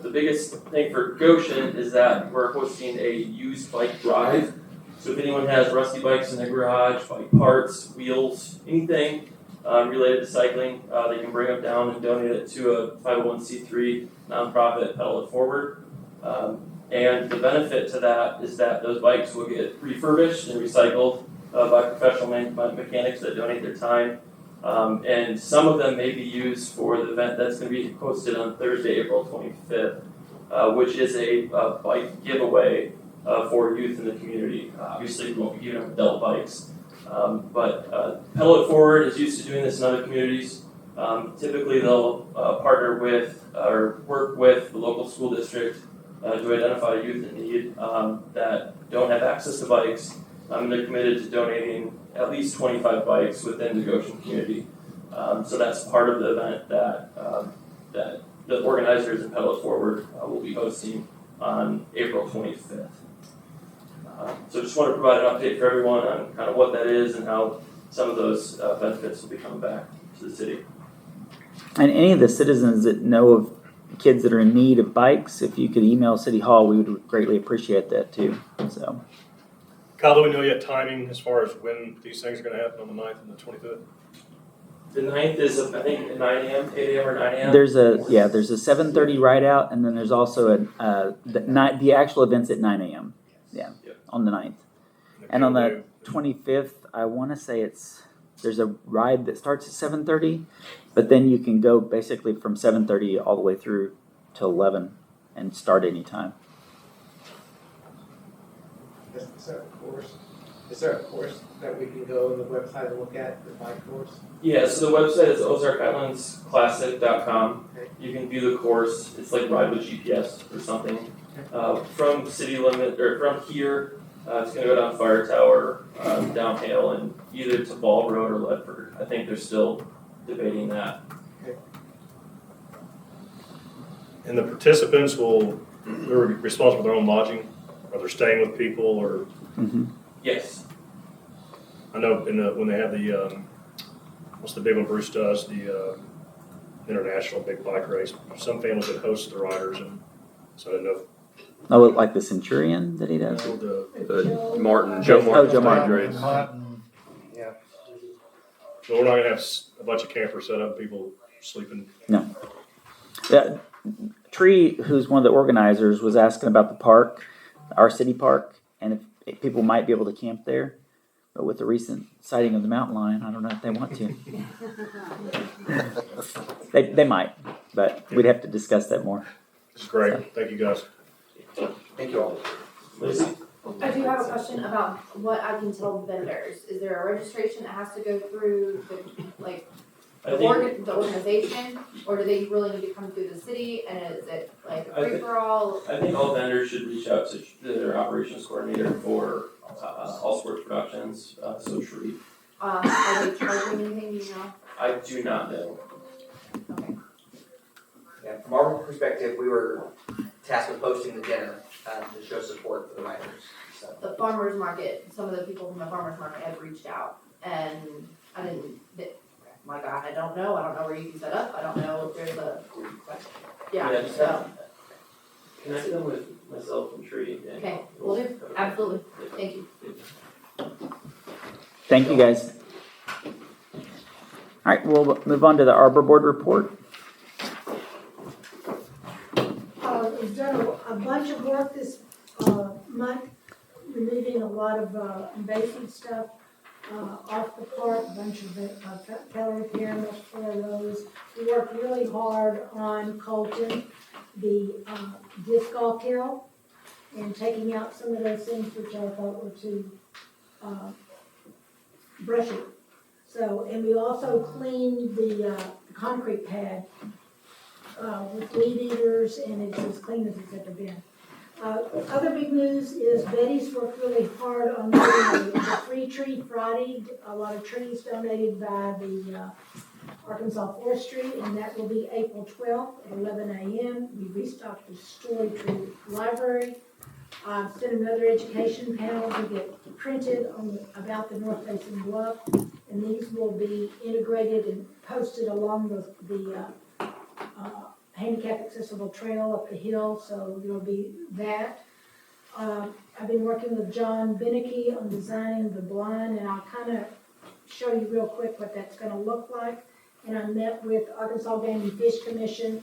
Goshen is that we're hosting a used bike drive. So if anyone has rusty bikes in their garage, bike parts, wheels, anything related to cycling, they can bring them down and donate it to a 501c3 nonprofit, Pedal It Forward. And the benefit to that is that those bikes will get refurbished and recycled by professional mechanics that donate their time. And some of them may be used for the event that's going to be hosted on Thursday, April 25th, which is a bike giveaway for youth in the community. Obviously, we won't be giving them adult bikes. But Pedal It Forward is used to doing this in other communities. Typically, they'll partner with or work with the local school district to identify youth in need that don't have access to bikes. And they're committed to donating at least 25 bikes within the Goshen community. So that's part of the event that the organizers in Pedal It Forward will be hosting on April 25th. So just want to provide an update for everyone on kind of what that is and how some of those benefits will be coming back to the city. And any of the citizens that know of kids that are in need of bikes, if you could email City Hall, we would greatly appreciate that too. So, Kyle, do we know yet timing as far as when these things are gonna happen on the 9th and the 25th? The 9th is, I think, at 9 a.m., 8 a.m. or 9 a.m. there's a 7:30 ride out, and then there's also the actual event's at 9 a.m. Yeah, on the 9th. And on the 25th, I want to say there's a ride that starts at 7:30, but then you can go basically from 7:30 all the way through to 11 and start anytime. Is there a course that we can go on the website and look at, the bike course? Yeah, so the website is ozarkhighlandsclassic.com. Okay. You can view the course. It's like Ride with GPS or something. From city limit, or from here, it's gonna go down Fire Tower, downhill, and either to Ball Road or Ledford. I think they're still debating that. And the participants they're responsible for their own lodging, or they're staying with people, or? Yes. I know when they have the, what's the big one Bruce does, the international big bike race, some families that host the riders, and so I didn't know. Oh, like the Centurion that he does? Joe Martin. Joe Martin. Yeah. So we're not gonna have a bunch of campers set up, people sleeping. No. Tree, who's one of the organizers, was asking about the park, our city park, and if people might be able to camp there. But with the recent sighting of the mountain lion, I don't know if they want to. they might, but we'd have to discuss that more. This is great. Thank you, guys. Thank you all. I do have a question about what I can tell vendors. Is there a registration that has to go through the organization, or do they really need to come through the city? And is it like a free for all? I think all vendors should reach out to their operations coordinator for all sports productions, so Sharif. Are they charging anything, do you know? I do not know. Okay. Yeah, from our perspective, we were tasked with hosting the dinner to show support for the riders. So. The farmer's market, some of the people from the farmer's market have reached out, and I didn't, my God, I don't know where you can set up, I don't know if there's Just connect them with myself and Tree. Okay, will do, absolutely, thank you. Thank you, guys. All right, we'll move on to the Arbor Board report. We've done a bunch of work this month, removing a lot of invasive stuff off the park, a bunch of Keller Pyramid, Four Rows. We worked really hard on Colton, the disc golf hill, and taking out some of those things which I thought were too brushy. So, and we also cleaned the concrete pad with weed eaters, and it's as clean as it's ever been. Other big news is Betty's worked really hard on getting a free tree Friday. A lot of trees donated by the Arkansas Forestry, and that will be April 12th at 11 a.m. We restocked the Story Tree Library. Sent another education panel to get printed about the North Basin Bluff, and these will be integrated and posted along the handicap accessible trail up the hill, so there'll be that. I've been working with John Beneke on designing the blind, and I'll kind of show you real quick what that's going to look like. And I met with Arkansas Game and Fish Commission.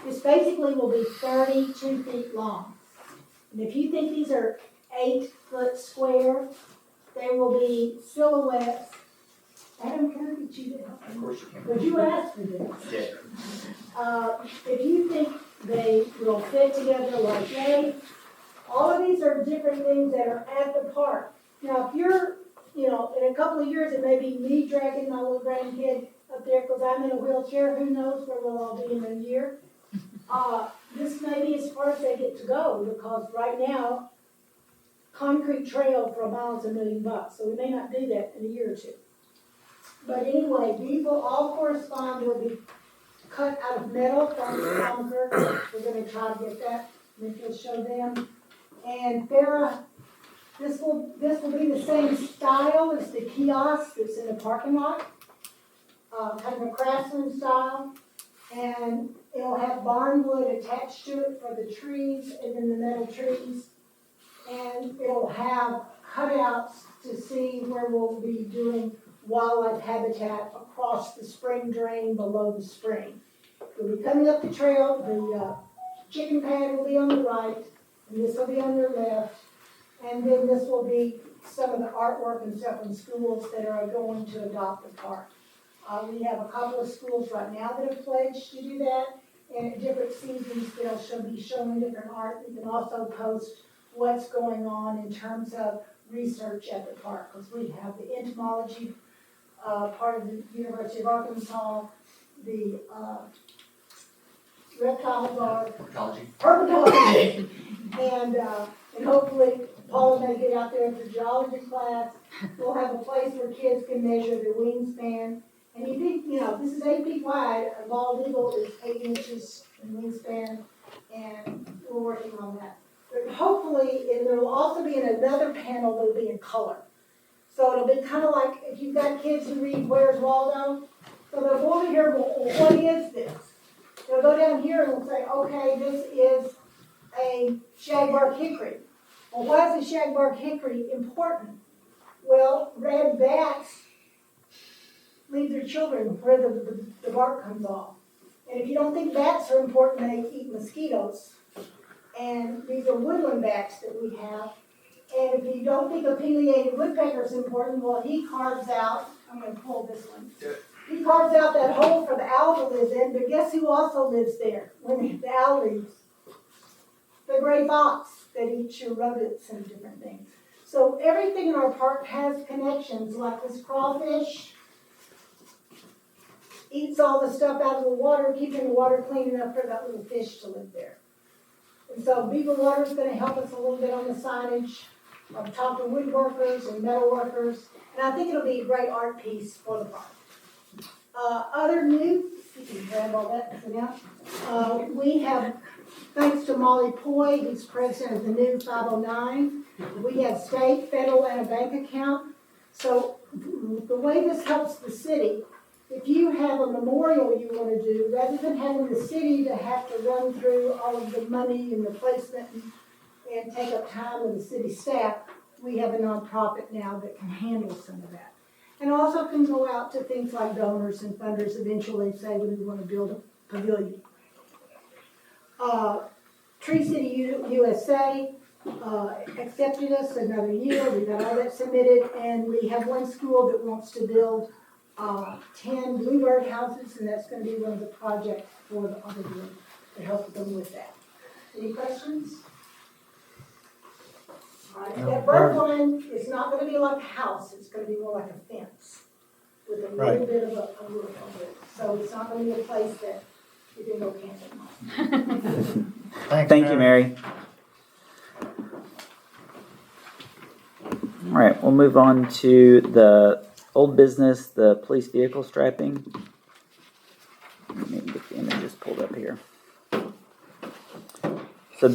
This basically will be 32 feet long. And if you think these are 8 foot square, they will be silhouettes. Adam, can I get you to help? Of course you can. But you asked for this. Yeah. If you think they will fit together like that, all of these are different things that are at the park. Now, if you're, in a couple of years, it may be me dragging my little grandkid up there because I'm in a wheelchair. Who knows where we'll all be in a year? This may be as far as they get to go because right now, concrete trail for a mile is $1 million, so we may not do that in a year or two. But anyway, these will all correspond, will be cut out of metal from the concrete. We're going to try to get that, and then we'll show them. And Farrah, this will be the same style as the kiosk that's in the parking lot, kind of a craftsman style. And it'll have barn wood attached to it for the trees and then the metal trees. And it'll have cutouts to see where we'll be doing wildlife habitat across the spring drain below the spring. We'll be coming up the trail, the chicken pad will be on the right, and this will be on your left. And then this will be some of the artwork and stuff in schools that are going to adopt the park. We have a couple of schools right now that have pledged to do that, and at different seasons they'll be showing different art. You can also post what's going on in terms of research at the park, because we have the entomology part of the University of Arkansas, the reptile guard, herpetology, and hopefully Paula may get out there for geology class. We'll have a place where kids can measure their wingspan. And you think, this is 8 feet wide, a bald eagle is 8 inches in wingspan, and we're working on that. But hopefully, and there will also be another panel that will be in color. So it'll be kind of like if you've got kids who read Where's Waldo. So they'll go over here, well, what is this? They'll go down here and they'll say, okay, this is a shagbark hickory. Well, why is a shagbark hickory important? Well, red bats leave their children where the bark comes off. And if you don't think bats are important, they eat mosquitoes. And these are woodland bats that we have. And if you don't think a pileated woodpecker is important, well, he carves out, I'm going to pull this one. He carves out that hole for the owl to live in, but guess who also lives there when the owl leaves? The gray fox that eats your rodents and different things. So everything in our park has connections, like this crawfish eats all the stuff out of the water, keeping the water clean enough for that little fish to live there. And so Beaver Water is going to help us a little bit on the signage. I've talked to woodworkers and metal workers, and I think it'll be a great art piece for the park. Other new, you can grab all that for now. We have, thanks to Molly Poi, who's president of the new 509, we have state, federal, and a bank account. So the way this helps the city, if you have a memorial you want to do, rather than having the city to have to run through all of the money and the placement and take up time with the city staff, we have a nonprofit now that can handle some of that. And also can go out to things like donors and funders eventually say when we want to build a pavilion. Tree City USA accepted us another year. We got all that submitted, and we have one school that wants to build 10 bluebird houses, and that's going to be one of the projects for the other group to help them with that. Any questions? All right. That bird line is not going to be like a house. It's going to be more like a fence with a little bit of a roof over it. So it's not going to be a place that you can go camping. Thank you, Mary. All right, we'll move on to the old business, the police vehicle striping. Let me get the images pulled up here. So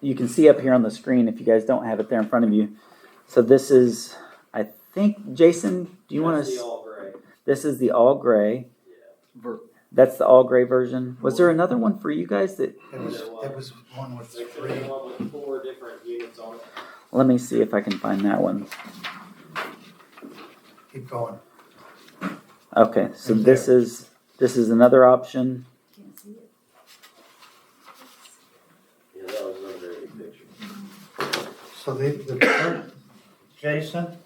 you can see up here on the screen if you guys don't have it there in front of you. So this is, I think, Jason, do you want to? All gray. This is the all gray. Yeah. That's the all gray version. Was there another one for you guys that? It was one with There could three. be one with 4 different units on it. Let me see if I can find that one. Keep going. Okay, so this is another option. Yeah, that was another very big picture. So the Jason,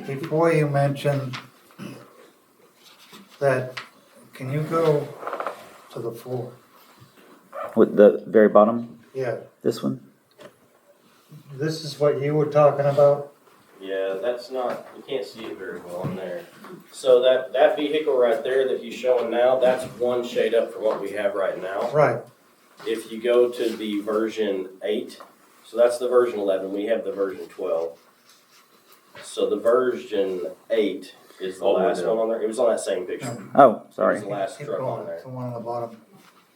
before you mentioned that, can you go to the floor? With the very bottom? Yeah. This one? This is what you were talking about? Yeah, that's not, you can't see it very well in there. So that vehicle right there that he's showing now, that's one shade up from what we have right now. Right. If you go to the version 8, so that's the version 11, we have the version 12. So the version 8 is the last one on there. It was on that same picture. Oh, sorry. It was the last Keep truck going. on there. It's the one on the bottom.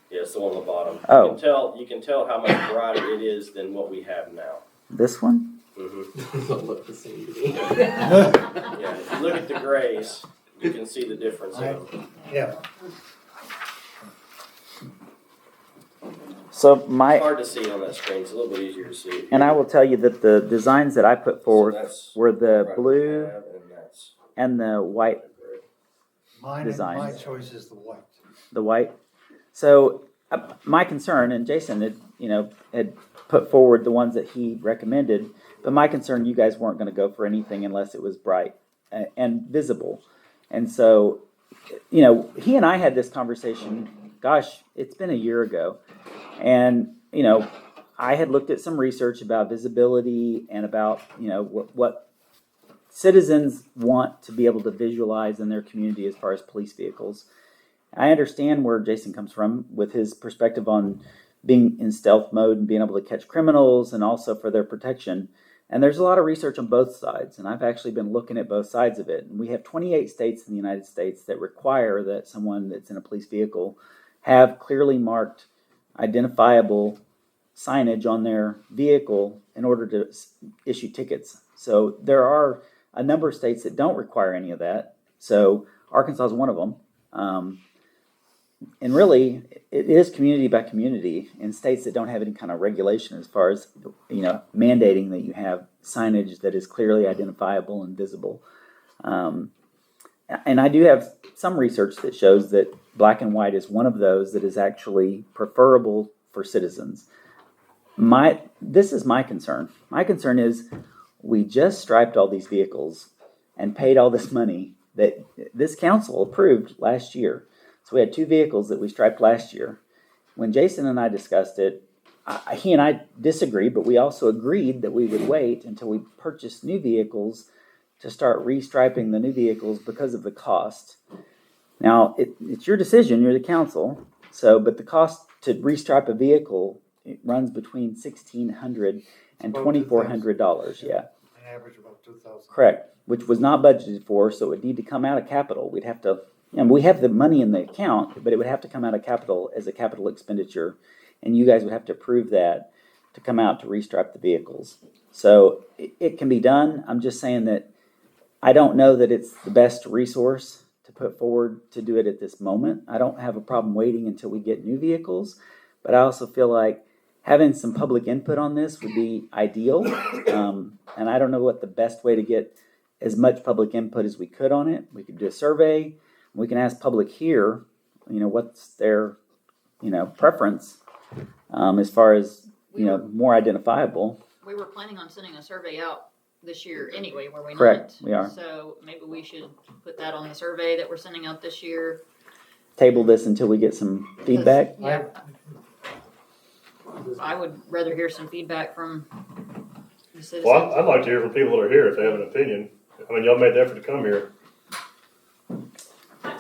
Yeah, it's the one on the bottom. Oh. You can tell how much brighter it is than what we have now. This one? Mm-hmm. Don't look the same to me. Yeah, if you look at the grays, you can see the difference in them. Yeah. So It's my, hard to see on that screen, it's a little bit easier to see. and I will tell you that the designs that I put So forward that's were the right blue tab, and that's and the white My designs. choice is the white. The white. So my concern, and Jason had put forward the ones that he recommended, but my concern, you guys weren't going to go for anything unless it was bright and visible. And so, he and I had this conversation, gosh, it's been a year ago. And, I had looked at some research about visibility and about, what citizens want to be able to visualize in their community as far as police vehicles. I understand where Jason comes from with his perspective on being in stealth mode and being able to catch criminals and also for their protection. And there's a lot of research on both sides, and I've actually been looking at both sides of it. And we have 28 states in the United States that require that someone that's in a police vehicle have clearly marked, identifiable signage on their vehicle in order to issue tickets. So there are a number of states that don't require any of that. So Arkansas is one of them. And really, it is community by community in states that don't have any kind of regulation as far as, mandating that you have signage that is clearly identifiable and visible. And I do have some research that shows that black and white is one of those that is actually preferable for citizens. This is my concern. My concern is we just striped all these vehicles and paid all this money that this council approved last year. So we had 2 vehicles that we striped last year. When Jason and I discussed it, he and I disagreed, but we also agreed that we would wait until we purchased new vehicles to start restriping the new vehicles because of the cost. Now, it's your decision, you're the council, but the cost to restripe a vehicle, it runs between $1,600 and $2,400, yeah. An average about 2,000. Correct, which was not budgeted for, so it would need to come out of capital. We'd have to, we have the money in the account, but it would have to come out of capital as a capital expenditure, and you guys would have to approve that to come out to restripe the vehicles. So it can be done. I'm just saying that I don't know that it's the best resource to put forward to do it at this moment. I don't have a problem waiting until we get new vehicles, but I also feel like having some public input on this would be ideal. And I don't know what the best way to get as much public input as we could on it. We could do a survey. We can ask public here, what's their, preference as far as, more identifiable. We were planning on sending a survey out this year anyway, were we not? Correct, we are. So maybe we should put that on the survey that we're sending out this year. Table this until we get some feedback. Yeah. I would rather hear some feedback from the citizens. Well, I'd like to hear from people that are here if they have an opinion. I mean, y'all made the effort to come here.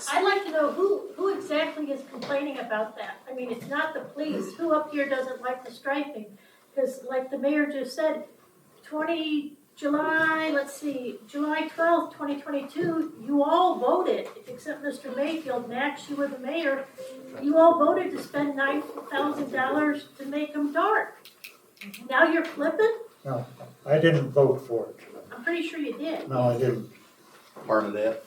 I'd like to know who exactly is complaining about that. I mean, it's not the police. Who up here doesn't like the striping? Because like the mayor just said, July 12th, 2022, you all voted, except Mr. Mayfield. Max, you were the mayor. You all voted to spend $9,000 to make them dark. Now you're flipping? No, I didn't vote for it. I'm pretty sure you did. No, I didn't. Bernadette,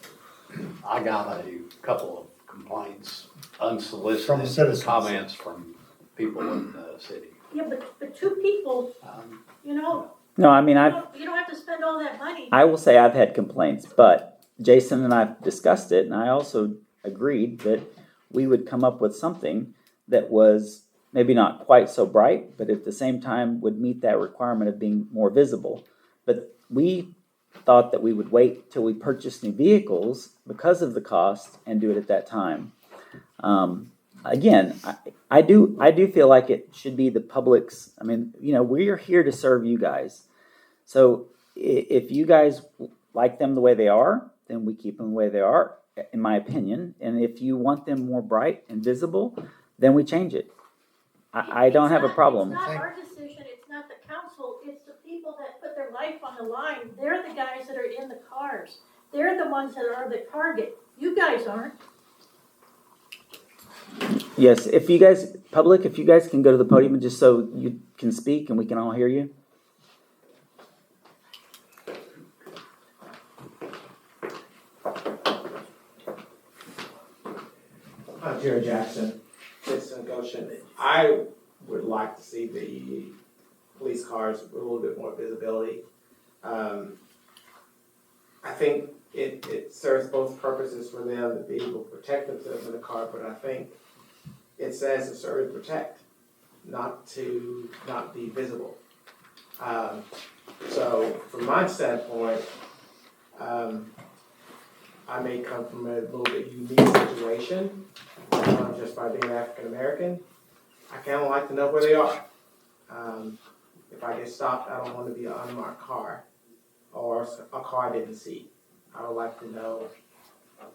I got a couple of complaints, From unsolicited citizens. comments from people in the city. Yeah, but 2 people, No, I mean, you don't have to spend all that money. I will say I've had complaints, but Jason and I discussed it, and I also agreed that we would come up with something that was maybe not quite so bright, but at the same time would meet that requirement of being more visible. But we thought that we would wait till we purchased new vehicles because of the cost and do it at that time. Again, I do feel like it should be the public's. I mean, we are here to serve you guys. So if you guys like them the way they are, then we keep them the way they are, in my opinion. And if you want them more bright and visible, then we change it. I don't have a problem. It's not our decision, it's not the council, it's the people that put their life on the line. They're the guys that are in the cars. They're the ones that are the target. You guys aren't. Yes, if you guys can go to the podium just so you can speak and we can all hear you. Jerry Jackson, citizen Goshen. I would like to see the police cars with a little bit more visibility. I think it serves both purposes for them to be able to protect themselves in the car, but I think it says to serve and protect, not to not be visible. So from my standpoint, I may come from a little bit unique situation, just by being African American. I kind of like to know where they are. If I get stopped, I don't want to be an unmarked car or a car I didn't see. I would like to know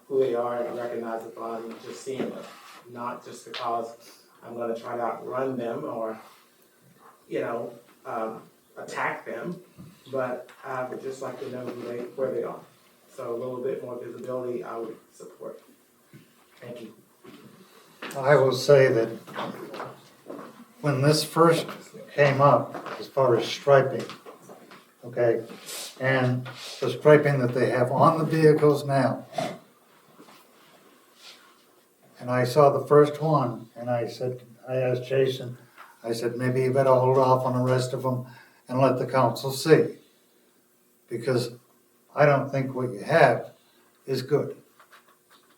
who they are and recognize upon just seeing them, not just because I'm going to try to outrun them or, attack them, but I would just like to know where they are. So a little bit more visibility, I would support. Thank you. I will say that when this first came up, as far as striping, okay, and the striping that they have on the vehicles now, and I saw the first one, and I asked Jason, I said, maybe you better hold off on the rest of them and let the council see, because I don't think what you have is good.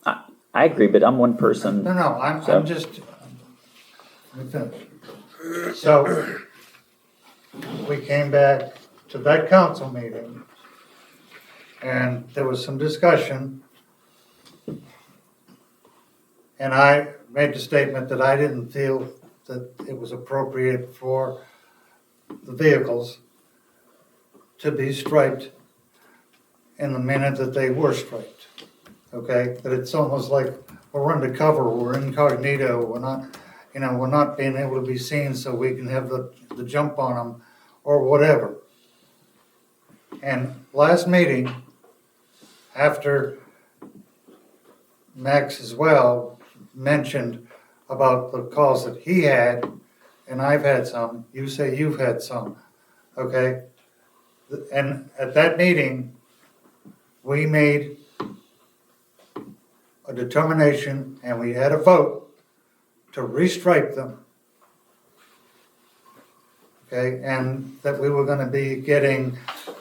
I agree, but I'm one person. No, I'm just, let me finish. So, we came back to that council meeting, and there was some discussion, and I made the statement that I didn't feel that it was appropriate for the vehicles to be striped in the minute that they were striped. Okay, that it's almost like we're undercover, we're incognito, we're not being able to be seen so we can have the jump on them or whatever. And last meeting, after Max as well mentioned about the calls that he had, and I've had some, you say you've had some, okay? And at that meeting, we made a determination and we had a vote to restripe them. Okay, and that we were going to be getting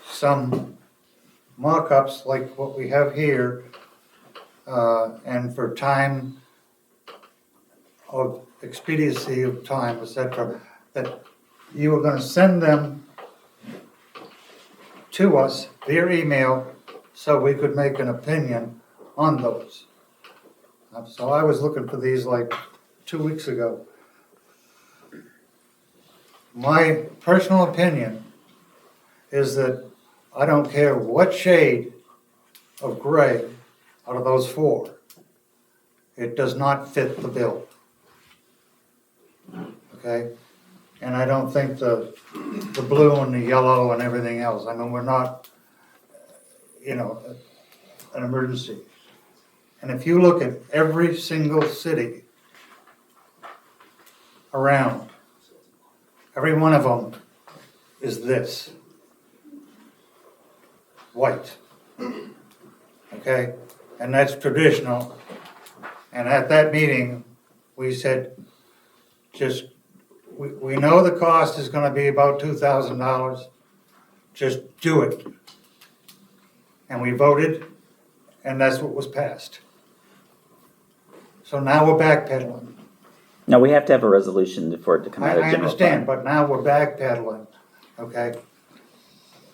some mock-ups like what we have here, and for time of expediency of time, etc., that you were going to send them to us via email so we could make an opinion on those. So I was looking for these like 2 weeks ago. My personal opinion is that I don't care what shade of gray out of those four, it does not fit the bill. Okay? And I don't think the blue and the yellow and everything else, I mean, we're not, an emergency. And if you look at every single city around, every one of them is this. White. Okay? And that's traditional. And at that meeting, we said, we know the cost is going to be about $2,000. Just do it. And we voted, and that's what was passed. So now we're backpedaling. No, we have to have a resolution for it to come out of I general understand, fund. but now we're backpedaling, okay?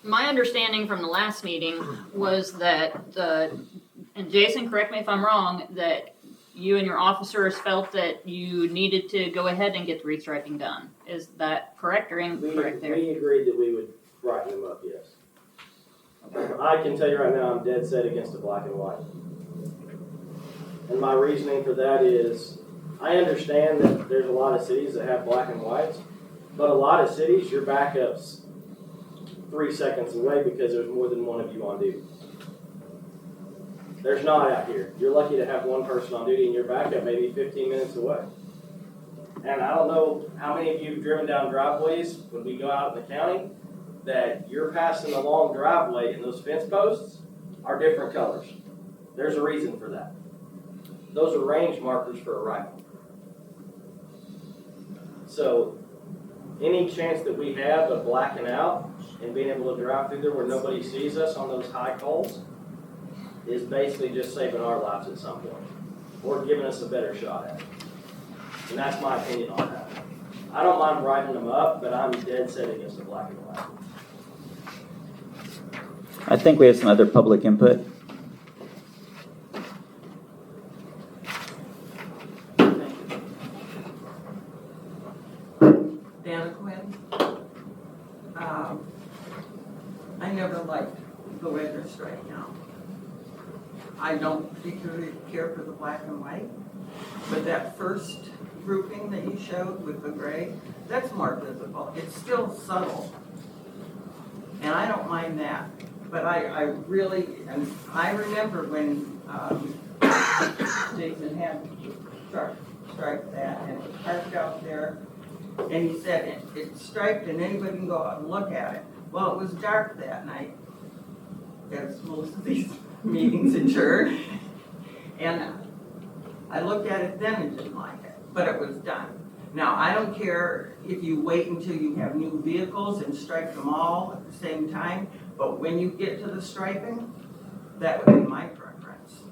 My understanding from the last meeting was that and Jason, correct me if I'm wrong, that you and your officers felt that you needed to go ahead and get the restriping done. Is that correct or incorrect there? We agreed that we would brighten them up, yes. I can tell you right now, I'm dead set against the black and white. And my reasoning for that is, I understand that there's a lot of cities that have black and whites, but a lot of cities, your backup's 3 seconds away because there's more than one of you on duty. There's not out here. You're lucky to have one person on duty and your backup may be 15 minutes away. And I don't know how many of you have driven down driveways when we go out in the county that you're passing a long driveway and those fence posts are different colors. There's a reason for that. Those are range markers for a rifle. So any chance that we have of blacking out and being able to drive through there where nobody sees us on those high calls is basically just saving our lives at some point, or giving us a better shot at it. And that's my opinion on that. I don't mind writing them up, but I'm dead set against the black and white. I think we have some other public input. Dana Quinn. I never liked the way they're striking out. I don't particularly care for the black and white, but that first grouping that you showed with the gray, that's more visible. It's still subtle, and I don't mind that. But I really, and I remember when Jason had striped that, and it was parked out there, and he said it's striped and anybody can go out and look at it. Well, it was dark that night, as most of these meetings adjourned, and I looked at it then and didn't like it, but it was done. Now, I don't care if you wait until you have new vehicles and stripe them all at the same time, but when you get to the striping, that would be my preference.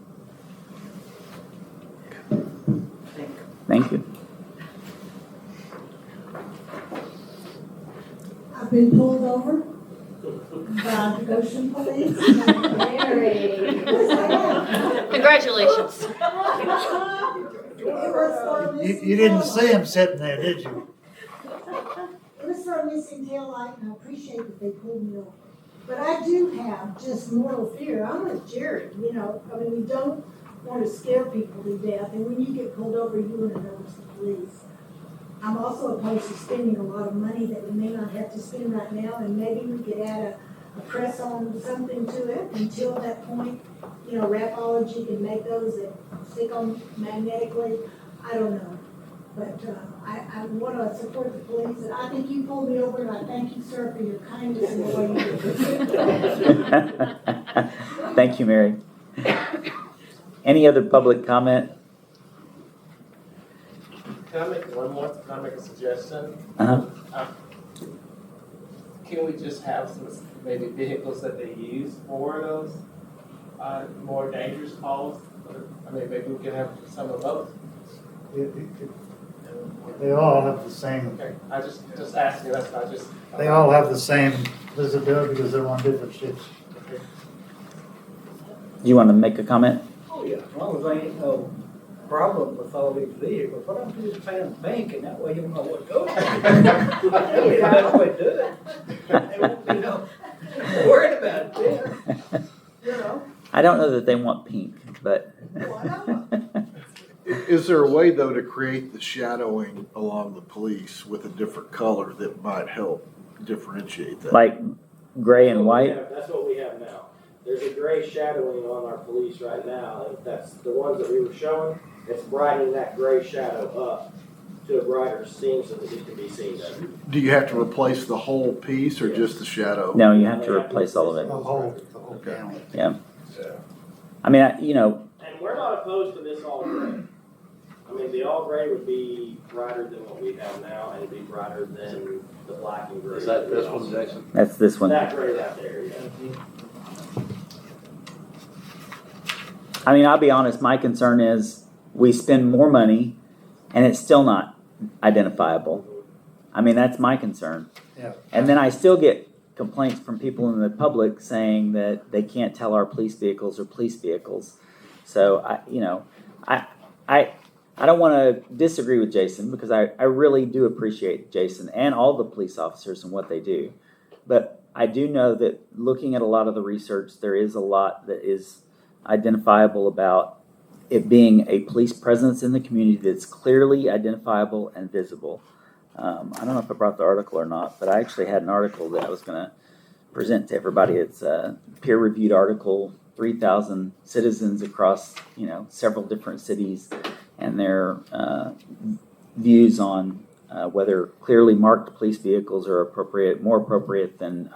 Thank you. Thank you. I've been pulled over by the Goshen police. Congratulations. You didn't see him sitting there, did you? It was for a missing taillight, and I appreciate that they pulled me over. But I do have just mortal fear. I'm with Jerry, you know, I mean, we don't want to scare people to death, and when you get pulled over, you want to know it's the police. I'm also opposed to spending a lot of money that we may not have to spend right now, and maybe we could add a press on something to it until that point. You know, Rapology can make those that stick on magnetically. I don't know. But I want to support the police, and I think you pulled me over, and I thank you, sir, for your kindness and the way you did. Thank you, Mary. Any other public comment? Can I make one more? Can I make a suggestion? Uh-huh. Can we just have some maybe vehicles that they use for those more dangerous calls? I mean, maybe we can have some of both. They all have the same. Okay, I just asking. That's not just. They all have the same visibility because they're on different shifts. Okay. You want to make a comment? Oh, yeah, as long as there ain't no problem with all these vehicles, what I'm just paying pink, and that way you know what goes. That's the way to do it. They won't be no worried about it then, you know. I don't know that they want pink, but. Is there a way, though, to create the shadowing along the police with a different color that might help differentiate that? Like gray and white? That's what we have now. There's a gray shadowing on our police right now, and that's the ones that we were showing. It's brightening that gray shadow up to a brighter scene so that it can be seen better. Do you have to replace the whole piece or just the shadow? No, you have to replace all of it. The whole panel. Yeah. I mean, you know. And we're not opposed to this all gray. I mean, the all gray would be brighter than what we have now, and it'd be brighter than the black and gray. Is that this one, Jason? That's this one. That gray right there, yeah. I mean, I'll be honest, my concern is we spend more money and it's still not identifiable. I mean, that's my concern. Yeah. And then I still get complaints from people in the public saying that they can't tell our police vehicles are police vehicles. So, I don't want to disagree with Jason because I really do appreciate Jason and all the police officers and what they do. But I do know that looking at a lot of the research, there is a lot that is identifiable about it being a police presence in the community that's clearly identifiable and visible. I don't know if I brought the article or not, but I actually had an article that I was going to present to everybody. It's a peer-reviewed article, 3,000 citizens across, several different cities, and their views on whether clearly marked police vehicles are more appropriate than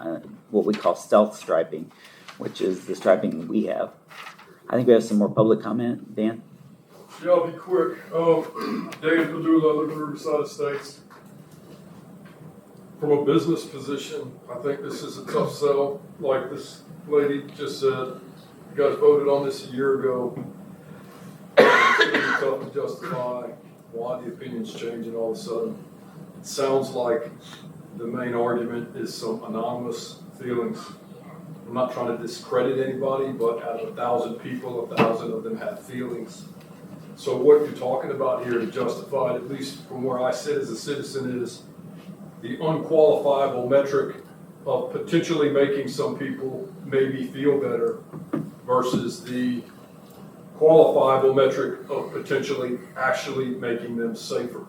what we call stealth striping, which is the striping we have. I think we have some more public comment. Dan? Yeah, I'll be quick. Dan Padula, I live in Riverside Estates. from a business position, I think this is a tough sell. Like this lady just said, you guys voted on this a year ago. It's gonna be tough to justify why the opinion's changing all of a sudden. It sounds like the main argument is some anonymous feelings. I'm not trying to discredit anybody, but out of 1,000 people, 1,000 of them have feelings. So what you're talking about here to justify it, at least from where I sit as a citizen, is the unqualifiable metric of potentially making some people maybe feel better versus the qualifiable metric of potentially actually making them safer.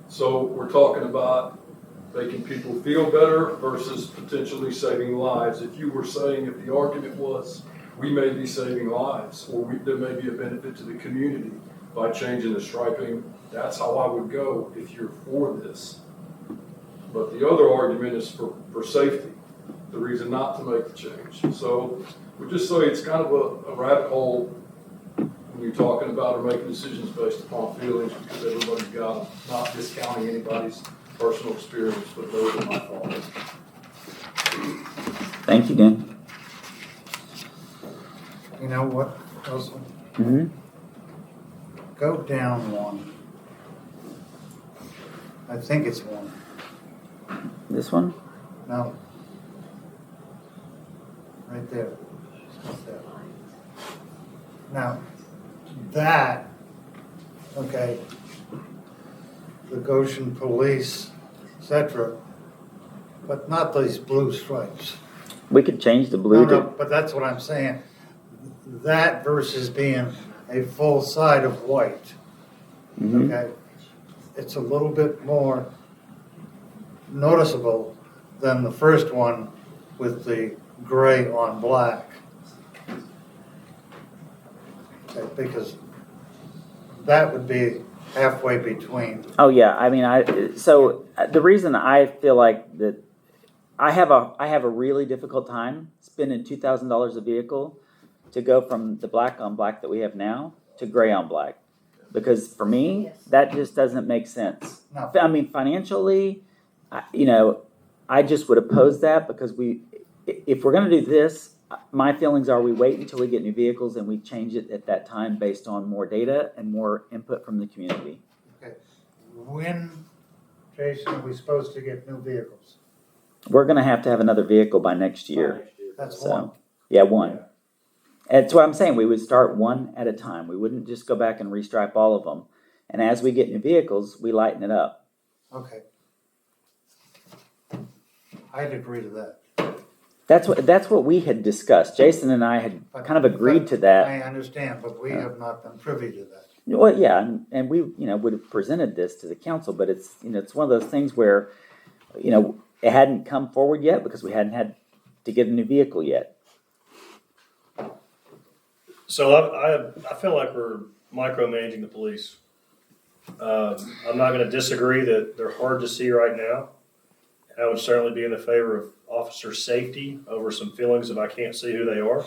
So we're talking about making people feel better versus potentially saving lives. If you were saying, if the argument was, we may be saving lives, or there may be a benefit to the community by changing the striping, that's how I would go if you're for this. But the other argument is for safety, the reason not to make the change. So we just say it's kind of a rabbit hole when you're talking about or making decisions based upon feelings, because everybody's got them, not discounting anybody's personal experience, but those are my thoughts. Thank you, Dan. You know what, Russell? Mm-hmm. Go down one. I think it's one. This one? No. Right there. Right there. Now, that, okay, the Goshen police, etc., but not these blue stripes. We could change the blue No, to. but that's what I'm saying. That versus being a full side of white. Mm-hmm. Okay, it's a little bit more noticeable than the first one with the gray on black. Okay, because that would be halfway between. Oh yeah, I mean, the reason I feel like that I have a really difficult time spending $2,000 a vehicle to go from the black on black that we have now to gray on black, because for me that just doesn't make sense. No. I mean, financially, I just would oppose that, because if we're going to do this, my feelings are we wait until we get new vehicles and we change it at that time based on more data and more input from the community. Okay, when, Jason, are we supposed to get new vehicles? We're going to have another vehicle by next year. That's So, one. yeah, one. That's what I'm saying. We would start one at a time. We wouldn't just go back and restripe all of them. And as we get new vehicles, we lighten it up. Okay. I'd agree to that. That's what we had discussed. Jason and I had kind of agreed to that. I understand, but we have not been privy to that. Well, yeah, and we would have presented this to the council, but it's it's one of those things where it hadn't come forward yet because we hadn't had to get a new vehicle yet. So I feel like we're micromanaging the police. I'm not going to disagree that they're hard to see right now. I would certainly be in the favor of officer safety over some feelings if I can't see who they are.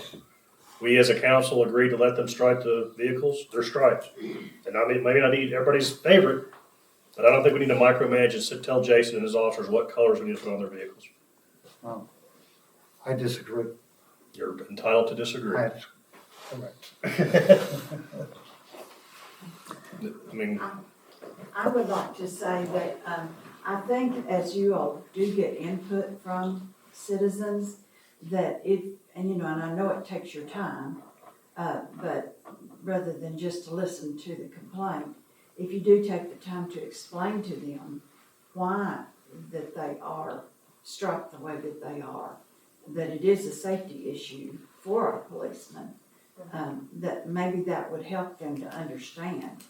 We as a council agreed to let them stripe the vehicles. They're stripes. And I mean, maybe not everybody's favorite, but I don't think we need to micromanage and tell Jason and his officers what colors we need to put on their vehicles. Oh, I disagree. You're entitled to disagree. That's correct. I mean, I would like to say that I think as you all do get input from citizens, that and I know it takes your time, but rather than just to listen to the complaint, if you do take the time to explain to them why that they are struck the way that they are, that it is a safety issue for our policemen, that maybe that would help them to understand,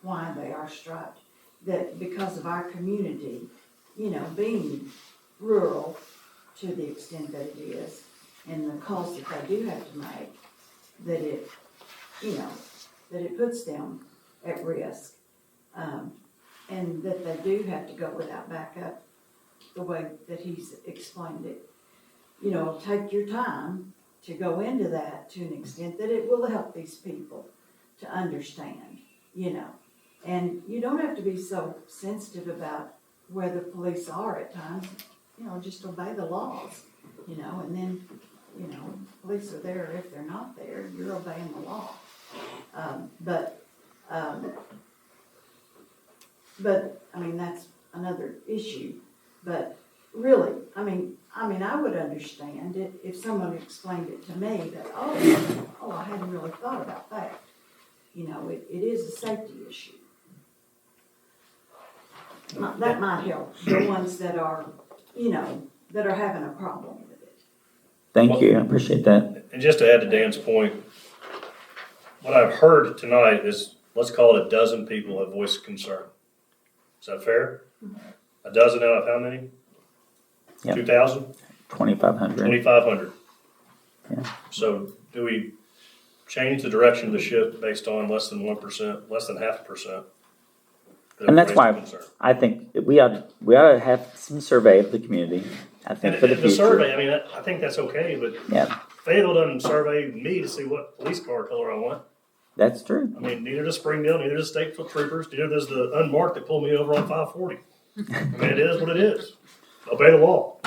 why they are striped. That because of our community, being rural to the extent that it is, and the calls that they do have to make, that it puts them at risk, and that they do have to go without backup the way that he's explained it. Take your time to go into that to an extent that it will help these people to understand, and you don't have to be so sensitive about where the police are at times, just obey the laws, and then, police are there. If they're not there, you're obeying the law. But I mean, that's another issue. But really, I mean, I would understand it if someone explained it to me that, oh, I hadn't really thought about that. It is a safety issue. That might help the ones that are, that are having a problem with it. Thank you, I appreciate that. And just to add to Dan's point, what I've heard tonight is, let's call it a dozen people have voiced concern. Is that fair? A dozen out of how many? Yep. 2,000? 2,500. 2,500. Yeah. So do we change the direction of the ship based on less than 1%, less than 0.5%? And that's why I think we ought to have some survey of the community. I think and for the future. The survey, I mean, I think that's okay, but yeah. Fayetteville doesn't survey me to see what police car color I want. That's true. I mean, neither does Springdale, neither does State Troopers, neither does the unmarked that pulled me over on 540. I mean, it is what it is. Obey the law.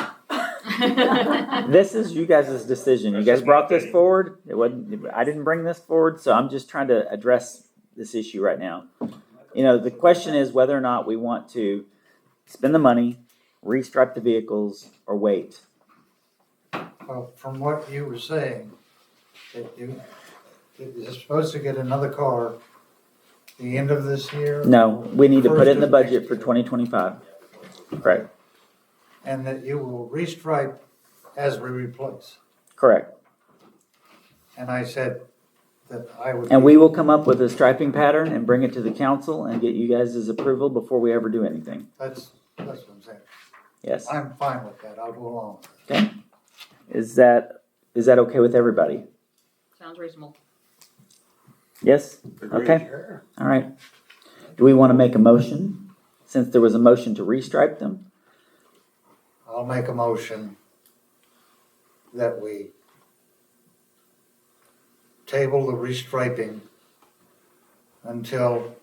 This is you guys' decision. You guys brought this forward. I didn't bring this forward, so I'm just trying to address this issue right now. The question is whether or not we want to spend the money, restripe the vehicles, or wait. Well, from what you were saying, that you're supposed to get another car the end of this year? No, we need to put it in the First of budget for 2025. Right. And that you will restripe as we replace. Correct. And I said that I would. And we will come up with a striping pattern and bring it to the council and get you guys' approval before we ever do anything. That's what I'm saying. Yes. I'm fine with that. I'll go along with it. Okay. Is that okay with everybody? Sounds reasonable. Yes? Agreed. Okay. All right. Do we want to make a motion? Since there was a motion to restripe them? I'll make a motion that we table the restriping until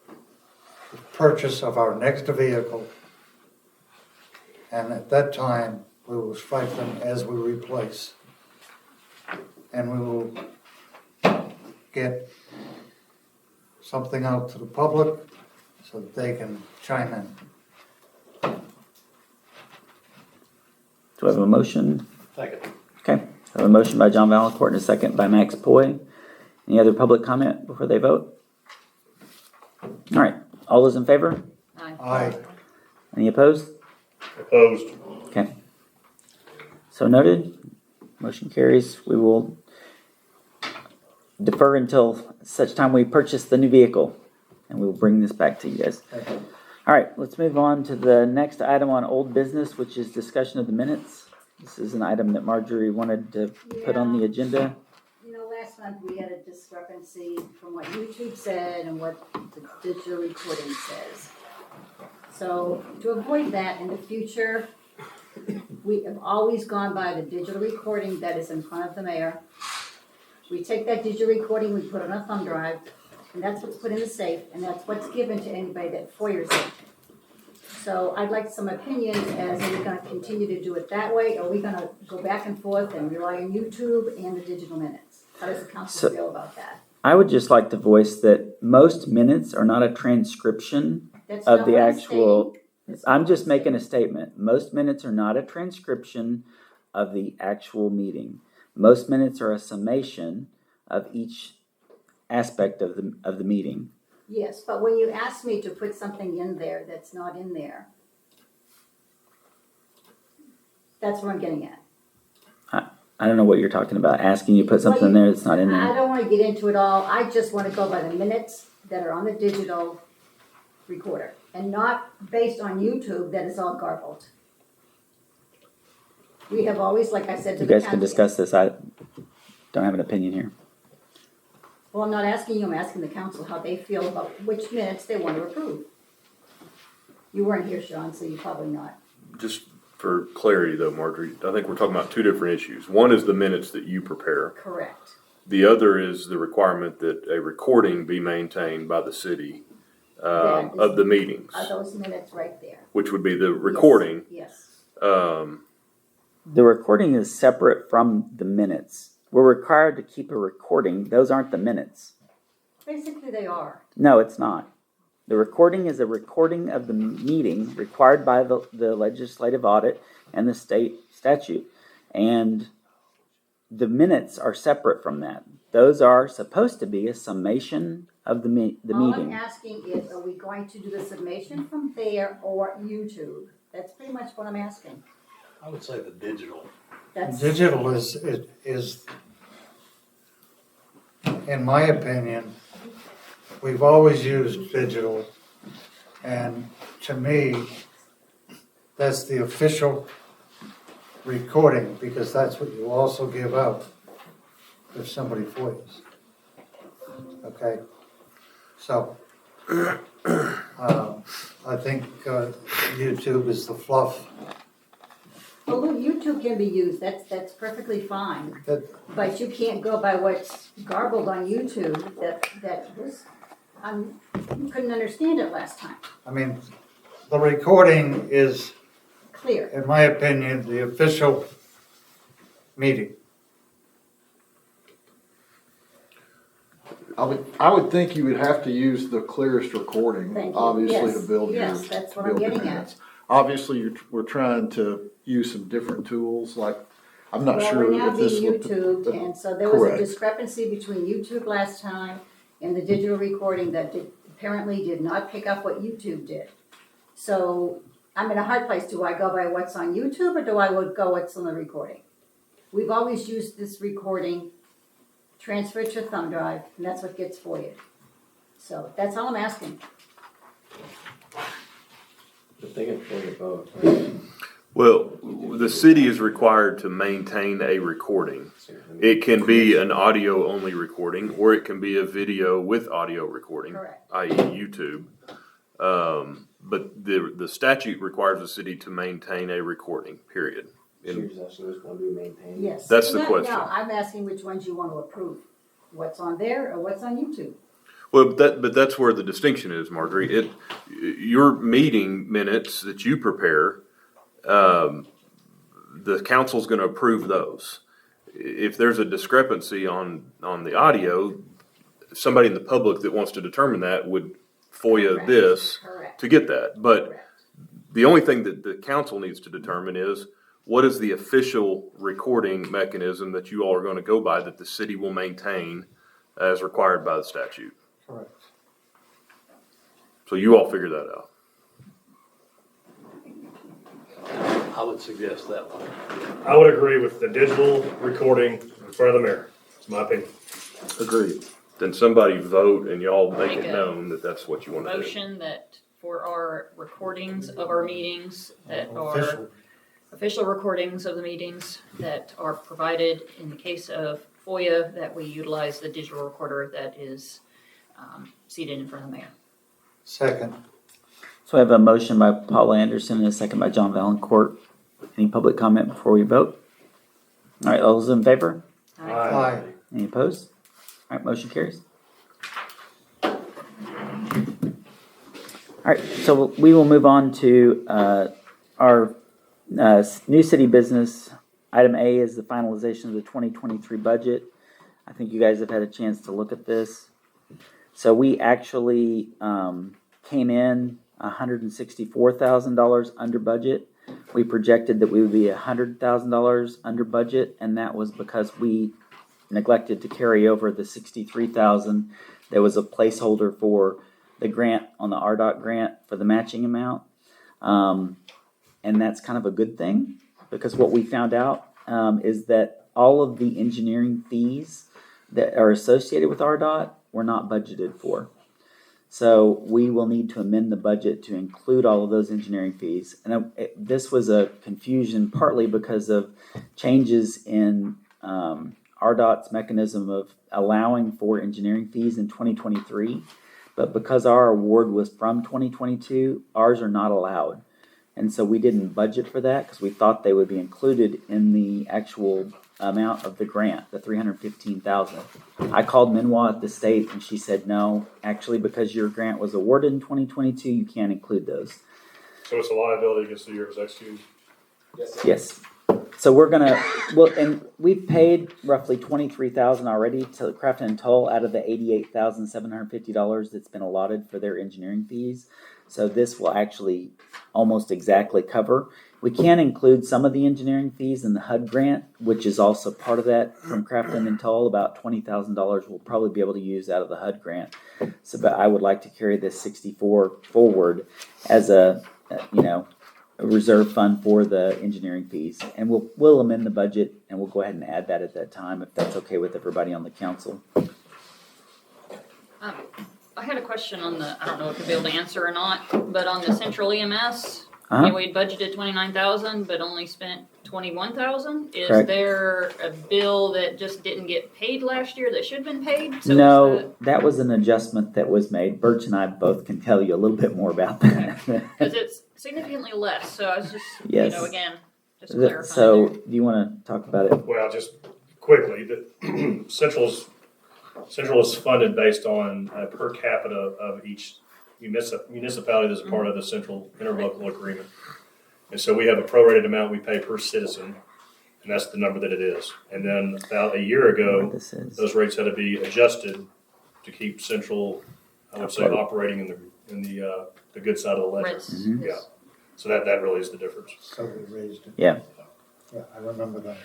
the purchase of our next vehicle. And at that time, we will stripe them as we replace. And we will get something out to the public so that they can chime in. Do I have a motion? Second. Okay. I have a motion by John Valancourt and a second by Max Poy. Any other public comment before they vote? All right. All those in favor? Aye. Any opposed? Opposed. Okay. So noted. Motion carries. We will defer until such time we purchase the new vehicle, and we will bring this back to you guys. Okay. All right, let's move on to the next item on old business, which is discussion of the minutes. This is an item that Marjorie wanted to put on the agenda. Last month we had a discrepancy from what YouTube said and what the digital recording says. So to avoid that in the future, we have always gone by the digital recording that is in front of the mayor. We take that digital recording, we put it on a thumb drive, and that's what's put in the safe, and that's what's given to anybody that FOIA's it. So I'd like some opinions as are we gonna continue to do it that way, or are we gonna go back and forth and rely on YouTube and the digital minutes? How does the council feel about that? I would just like to voice that most minutes are not a transcription of the actual. I'm just making a statement. Most minutes are not a transcription of the actual meeting. Most minutes are a summation of each aspect of the meeting. Yes, but when you ask me to put something in there that's not in there, that's what I'm getting at. I don't know what you're talking about. Asking you to put something in there that's not in there. I don't want to get into it all. I just want to go by the minutes that are on the digital recorder and not based on YouTube that is all garbled. We have always, like I said to You the guys can county. discuss this. I don't have an opinion here. Well, I'm not asking you, I'm asking the council how they feel about which minutes they want to approve. You weren't here, Sean, so you're probably not. Just for clarity though, Marjorie, I think we're talking about two different issues. One is the minutes that you prepare. Correct. The other is the requirement that a recording be maintained by the city That is- of the meetings, Are those minutes right there? which would be the recording. Yes. The recording is separate from the minutes. We're required to keep a recording. Those aren't the minutes. Basically, they are. No, it's not. The recording is a recording of the meeting required by the legislative audit and the state statute. And the minutes are separate from that. Those are supposed to be a summation of the All I'm meeting. asking is, are we going to do the summation from there or YouTube? That's pretty much what I'm asking. I would say the digital. That's. Digital is, in my opinion, we've always used digital. And to me, that's the official recording, because that's what you also give out if somebody FOIAs. Okay? So, I think YouTube is the fluff. Well, look, YouTube can be used, that's perfectly fine. But you can't go by what's garbled on YouTube, that was, you couldn't understand it last time. I mean, the recording is, Clear. in my opinion, the official meeting. I would think you would have to use the clearest recording, Thank you. obviously, Yes. to build your. Yes, that's what I'm build your getting at. minutes. Obviously, we're trying to use some different tools, like, I'm not Well, sure we're now if this. being would- YouTubed, and so there was a Correct. discrepancy between YouTube last time and the digital recording that apparently did not pick up what YouTube did. So I'm in a hard place. Do I go by what's on YouTube, or do I would go what's on the recording? We've always used this recording, transfer it to a thumb drive, and that's what gets FOIA'd. So that's all I'm asking. But they can FOIA both. Well, the city is required to maintain a recording. It can be an audio-only recording, or it can be a video with audio recording, Correct. i.e. YouTube. But the statute requires the city to maintain a recording, period. She's asking which one do we maintain? Yes. That's the No, question. No, I'm asking which ones you want to approve. What's on there or what's on YouTube? Well, but that's where the distinction is, Marjorie. Your meeting minutes that you prepare, the council's gonna approve those. If there's a discrepancy on the audio, somebody in the public that wants to determine that would FOIA Correct. this Correct. to get that. But Correct. the only thing that the council needs to determine is, what is the official recording mechanism that you all are gonna go by, that the city will maintain as required by the statute? Correct. So you all figure that out. I would suggest that one. I would agree with the digital recording in front of the mayor. It's my opinion. Agreed. Then somebody vote and y'all make Make it a known that that's what you wanna do. Motion that for our recordings of our meetings that are Official. official recordings of the meetings that are provided in the case of FOIA, that we utilize the digital recorder that is seated in front of the mayor. Second. So I have a motion by Paula Anderson and a second by John Valencourt. Any public comment before we vote? All right, all those in favor? Aye. Any opposed? All right, motion carries. All right, so we will move on to our new city business. Item A is the finalization of the 2023 budget. I think you guys have had a chance to look at this. So we actually came in $164,000 under budget. We projected that we would be $100,000 under budget, and that was because we neglected to carry over the $63,000. There was a placeholder for the grant on the RDOT grant for the matching amount, and that's kind of a good thing, because what we found out is that all of the engineering fees that are associated with RDOT were not budgeted for. So we will need to amend the budget to include all of those engineering fees. And this was a confusion partly because of changes in RDOT's mechanism of allowing for engineering fees in 2023. But because our award was from 2022, ours are not allowed. And so we didn't budget for that because we thought they would be included in the actual amount of the grant, the $315,000. I called Minwa at the state and she said, no, actually, because your grant was awarded in 2022, you can't include those. So it's a liability against the year it was executed? Yes. So we're gonna, well, and we've paid roughly $23,000 already to Crafton and Toll out of the $88,750 that's been allotted for their engineering fees. So this will actually almost exactly cover. We can include some of the engineering fees in the HUD grant, which is also part of that from Crafton and Toll. About $20,000 we'll probably be able to use out of the HUD grant. So, but I would like to carry this 64 forward as a reserve fund for the engineering fees, and we'll amend the budget and we'll go ahead and add that at that time if that's okay with everybody on the council. I had a question on the, I don't know if you'll be able to answer or not, but on the central EMS, we budgeted 29,000, but only spent 21,000. Is Correct. there a bill that just didn't get paid last year that should have been paid? So No, that was an adjustment that was made. Birch and I both can tell you a little bit more about that. Because it's significantly less. So I was just, Yes. again, just clarifying. So, do you want to talk about it? Well, just quickly, the Central is funded based on per capita of each municipality that's part of the Central Interlocal Agreement. And so we have a prorated amount we pay per citizen, and that's the number that it is. And then about a year ago, those rates had to be adjusted to keep Central, I would say, operating in the good side of the ledger. Mm-hmm. Yeah. So that really is the difference. So we raised it. Yeah. Yeah, I remember that.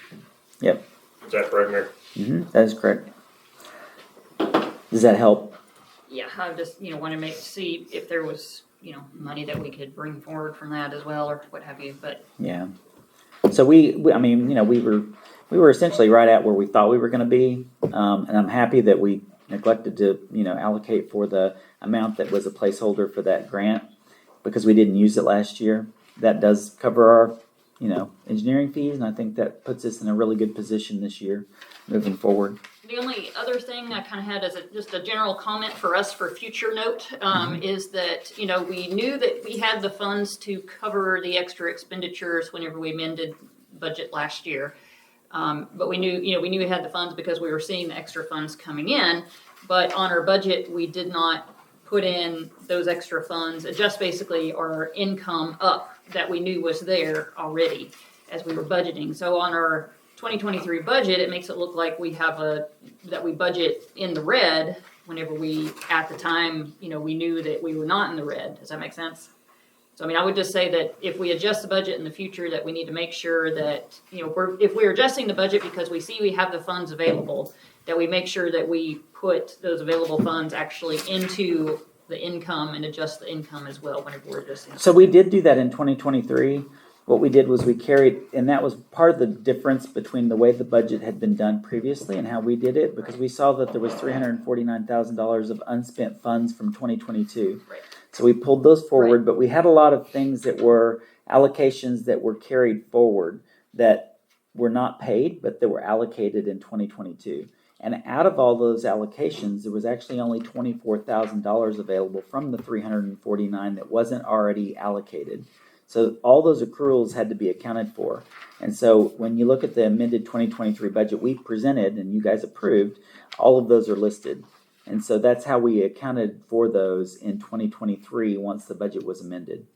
Yep. Is that correct, Mayor? Mm-hmm. That is correct. Does that help? Yeah, I just, want to see if there was, money that we could bring forward from that as well, or what have you, but. Yeah. So we were essentially right at where we thought we were going to be, and I'm happy that we neglected to, allocate for the amount that was a placeholder for that grant because we didn't use it last year. That does cover our, engineering fees, and I think that puts us in a really good position this year moving forward. The only other thing I kind of had as just a general comment for us for future note is that, we knew that we had the funds to cover the extra expenditures whenever we amended budget last year. But we knew we had the funds because we were seeing the extra funds coming in. But on our budget, we did not put in those extra funds, adjust basically our income up that we knew was there already as we were budgeting. So on our 2023 budget, it makes it look like we have that we budget in the red whenever at the time, we knew that we were not in the red. Does that make sense? So, I would just say that if we adjust the budget in the future, that we need to make sure that, if we're adjusting the budget because we see we have the funds available, that we make sure that we put those available funds actually into the income and adjust the income as well whenever we're adjusting. So we did do that in 2023. What we did was we carried, and that was part of the difference between the way the budget had been done previously and how we did it, because we saw that there was $349,000 of unspent funds from 2022. Right. So we pulled those forward, but we had a lot of things that were allocations that were carried forward that were not paid, but that were allocated in 2022. And out of all those allocations, there was actually only $24,000 available from the $349,000 that wasn't already allocated. So all those accruals had to be accounted for. And so when you look at the amended 2023 budget we presented and you guys approved, all of those are listed. And so that's how we accounted for those in 2023 once the budget was amended.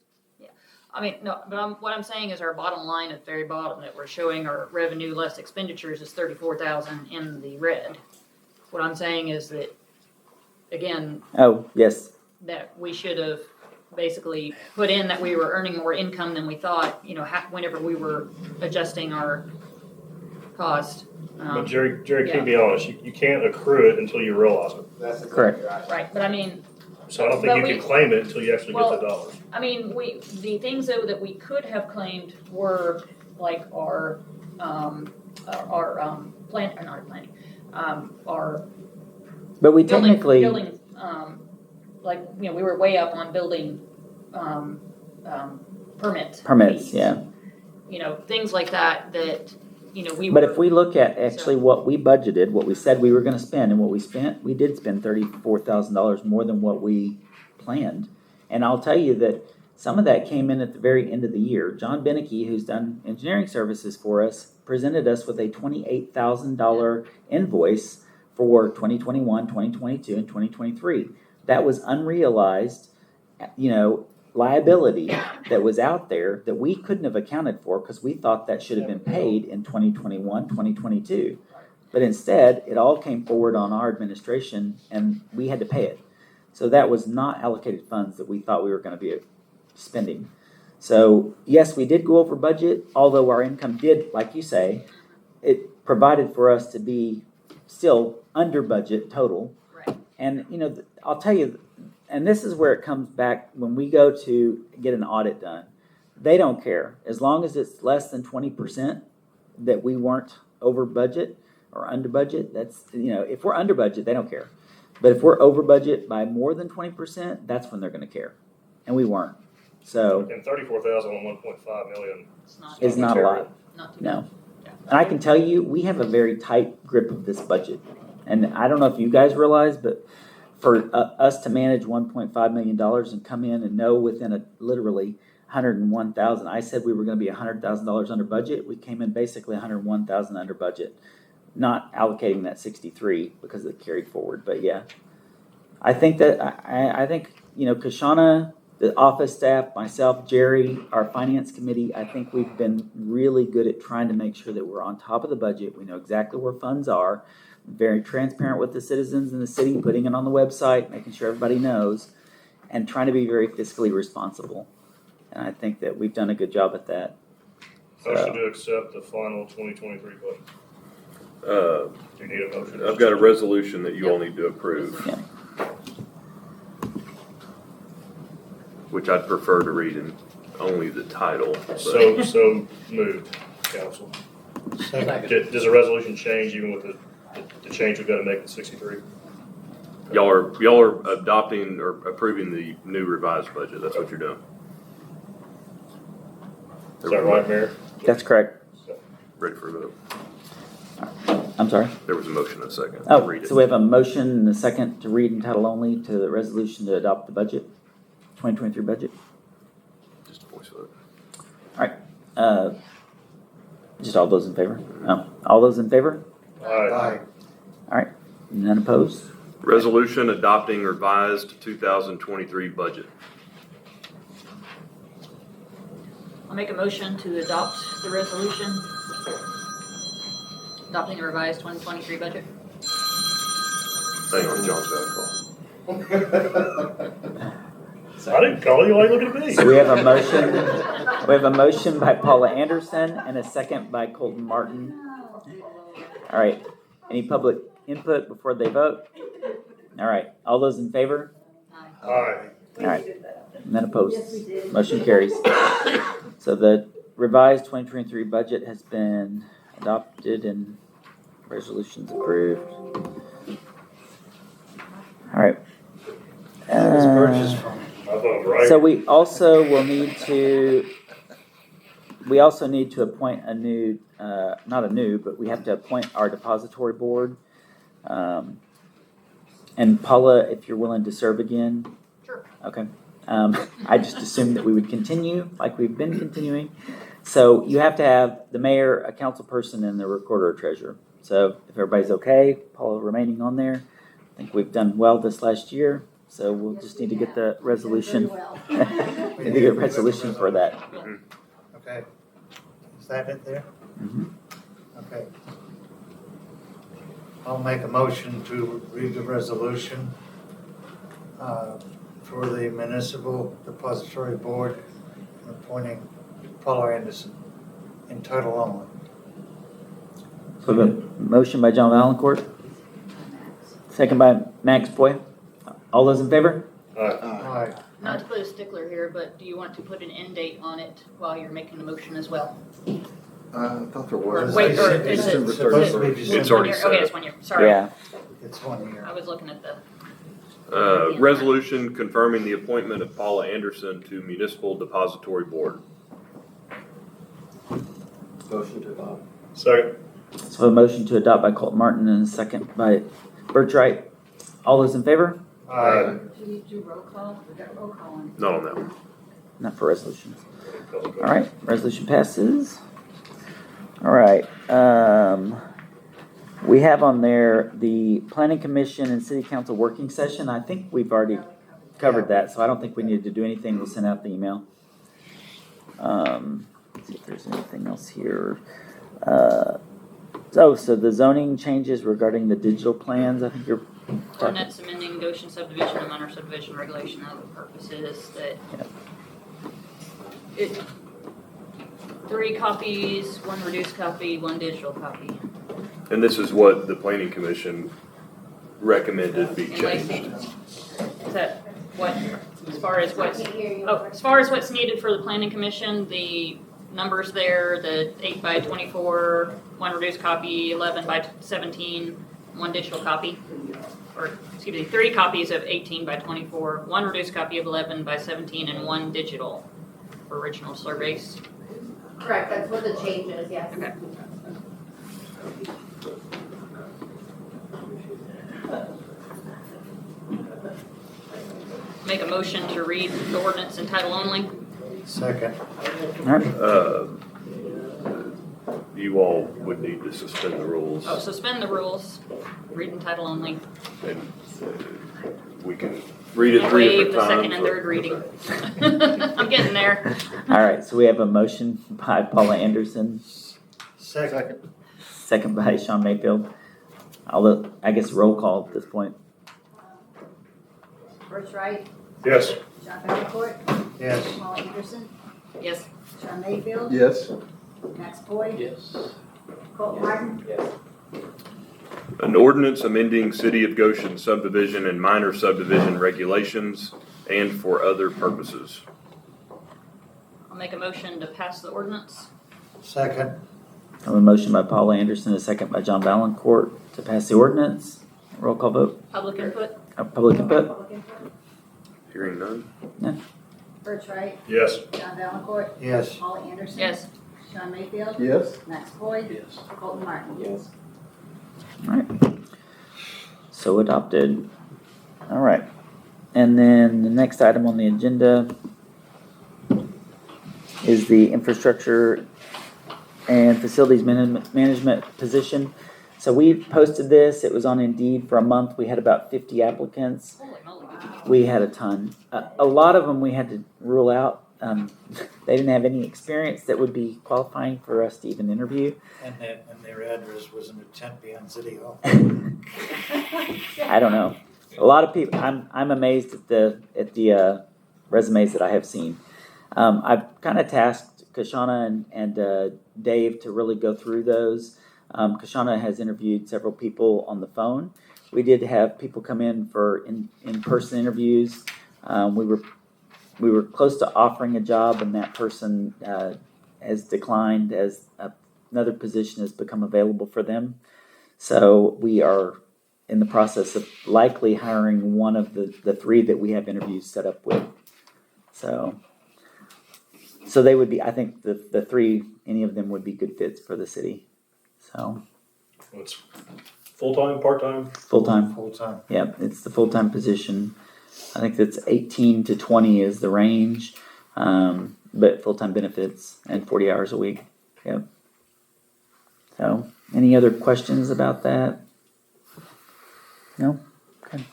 No, but what I'm saying is our bottom line at the very bottom that we're showing our revenue less expenditures is 34,000 in the red. What I'm saying is that, again. Oh, yes. That we should have basically put in that we were earning more income than we thought, whenever we were adjusting our cost. But Jerry, keep me honest, you can't accrue it until you realize it. That's correct. Right, but so I don't think you can claim it until you actually get the dollars. The things though that we could have claimed were like our But we technically building, we were way up on building permits, fees. Yeah. Things like that we. But if we look at actually what we budgeted, what we said we were going to spend, and what we spent, we did spend $34,000 more than what we planned. And I'll tell you that some of that came in at the very end of the year. John Beneke, who's done engineering services for us, presented us with a $28,000 invoice for 2021, 2022, and 2023. That was unrealized, liability that was out there that we couldn't have accounted for because we thought that should have been paid in 2021, 2022. But instead, it all came forward on our administration and we had to pay it. So that was not allocated funds that we thought we were going to be spending. So yes, we did go over budget, although our income did, like you say, it provided for us to be still under budget total. Right. And, I'll tell you, and this is where it comes back when we go to get an audit done. They don't care. As long as it's less than 20% that we weren't over budget or under budget, that's, if we're under budget, they don't care. But if we're over budget by more than 20%, that's when they're going to care. And we weren't. So. And 34,000 on 1.5 million is not a lot. Not too No. bad. Yeah. And I can tell you, we have a very tight grip of this budget. And I don't know if you guys realize, but for us to manage $1.5 million and come in and know within literally 101,000, I said we were going to be $100,000 under budget. We came in basically 101,000 under budget, not allocating that 63 because it carried forward. But yeah, I think that I think Kashana, the office staff, myself, Jerry, our finance committee, I think we've been really good at trying to make sure that we're on top of the budget. We know exactly where funds are, very transparent with the citizens in the city, putting it on the website, making sure everybody knows, and trying to be very fiscally responsible. And I think that we've done a good job at that. Motion to accept the final 2023 budget. Do you need a motion? I've got a resolution that you all need to approve. Yeah. Which I'd prefer to read in only the title. but- So moved, council. Does the resolution change even with the change we've got to make in 63? Y'all are adopting or approving the new revised budget. That's what you're doing. Is that right, Mayor? That's correct. Ready for a vote? I'm sorry? There was a motion and a second. Oh, Read it. so we have a motion and a second to read in title only to the resolution to adopt the budget, 2023 budget. Just a voice vote. All right. Just all those in favor? Oh, all those in favor? Aye. All right. None opposed? Resolution adopting revised 2023 budget. I'll make a motion to adopt the resolution adopting the revised 2023 budget. Hang on, John's got a call. I didn't call you. Why are you looking at me? So we have a motion. We have a motion by Paula Anderson and a second by Colton Martin. All right. Any public input before they vote? All right. All those in favor? Aye. All right. None opposed. Motion carries. So the revised 2023 budget has been adopted and resolutions approved. All right. So we also will need to. We also need to appoint a new, not a new, but we have to appoint our depository board. And Paula, if you're willing to serve again. Sure. Okay. I just assumed that we would continue like we've been continuing. So you have to have the mayor, a council person, and the recorder or treasurer. So if everybody's okay, Paula remaining on there. I think we've done well this last year. So we'll just need to get the resolution. We need to get a resolution for that. Okay. Is that it there? Mm-hmm. Okay. I'll make a motion to read the resolution for the Municipal Depository Board appointing Paula Anderson in title only. So the motion by John Valancourt, second by Max Boy. All those in favor? Aye. Not to put a stickler here, but do you want to put an end date on it while you're making the motion as well? I thought there Or was. wait, or is it? December 31st. It's already Okay, set. it's 1 year. Sorry. Yeah. It's 1 year. I was looking at the. Resolution confirming the appointment of Paula Anderson to Municipal Depository Board. Motion to adopt. Second. So a motion to adopt by Colton Martin and a second by Birchright. All those in favor? Aye. Do you do roll call? We got roll call on. Not on that one. Not for resolutions. All right, resolution passes. All right, we have on there the planning commission and city council working session. I think we've already covered that, so I don't think we need to do anything. We'll send out the email. Let's see if there's anything else here. So the zoning changes regarding the digital plans, I think you're talking. Ordinance amending Goshen subdivision and minor subdivision regulation. The purpose is that it 3 copies, 1 reduced copy, 1 digital copy. And this is what the planning commission recommended be And like, changed. is that what, as far as what's needed for the planning commission, the numbers there, the 8 by 24, 1 reduced copy, 11 by 17, 1 digital copy, or excuse me, 3 copies of 18 by 24, 1 reduced copy of 11 by 17, and 1 digital for original surveys. Correct, that's what the change is, yes. Okay. Make a motion to read the ordinance in title only. Second. You all would need to suspend the rules. Oh, suspend the rules, read in title only. And we can read it And 3 waive different the times. second and third reading. I'm getting there. All right, so we have a motion by Paula Anderson, second by Sean Mayfield. I guess roll call at this point. Bruce Wright, Yes. John Valencourt, Yes. Paul Anderson, Yes. Sean Mayfield, Yes. Max Boyd, Yes. Colton Martin, An ordinance amending City of Goshen subdivision and minor subdivision regulations and for other purposes. I'll make a motion to pass the ordinance. Second. I have a motion by Paula Anderson, a second by John Valencourt to pass the ordinance. Roll call vote. Public input. Public input. Public input. Hearing none? Bruce Wright, Yes. John Valencourt, Yes. Paul Anderson. Yes. Sean Mayfield, Yes. Max Boyd, Yes. Colton Martin. Yes. All right. So adopted. All right. And then the next item on the agenda is the infrastructure and facilities management position. So we posted this. It was on Indeed for a month. We had about 50 applicants. Holy moly. We had a ton. A lot of them we had to rule out. They didn't have any experience that would be qualifying for us to even interview. And their address was in a tent behind City Hall. I don't know. A lot of people. I'm amazed at the resumes that I have seen. I've kind of tasked Kashana and Dave to really go through those. Kashana has interviewed several people on the phone. We did have people come in for in-person interviews. We were close to offering a job, and that person has declined as another position has become available for them. So we are in the process of likely hiring one of the 3 that we have interviews set up with. So they would be, I think the 3, any of them would be good fits for the city. So. It's full-time, part-time? Full-time. Full-time. Yeah, it's the full-time position. I think that's 18 to 20 is the range, but full-time benefits and 40 hours a week. Yep. So, any other questions about that? No? Okay.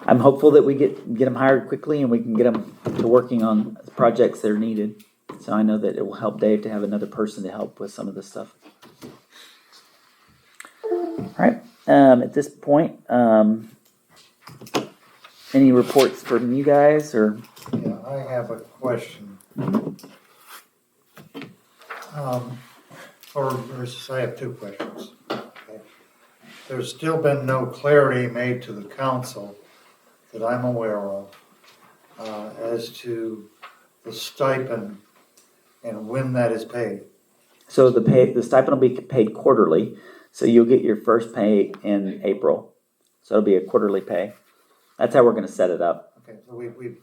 I'm hopeful that we get them hired quickly and we can get them to working on projects that are needed. So I know that it will help Dave to have another person to help with some of this stuff. All right. At this point, any reports from you guys or? Yeah, I have a question. I have 2 questions. Okay. There's still been no clarity made to the council that I'm aware of as to the stipend and when that is paid. So the stipend will be paid quarterly. So you'll get your first pay in April. So it'll be a quarterly pay. That's how we're going to set it up. Okay, so we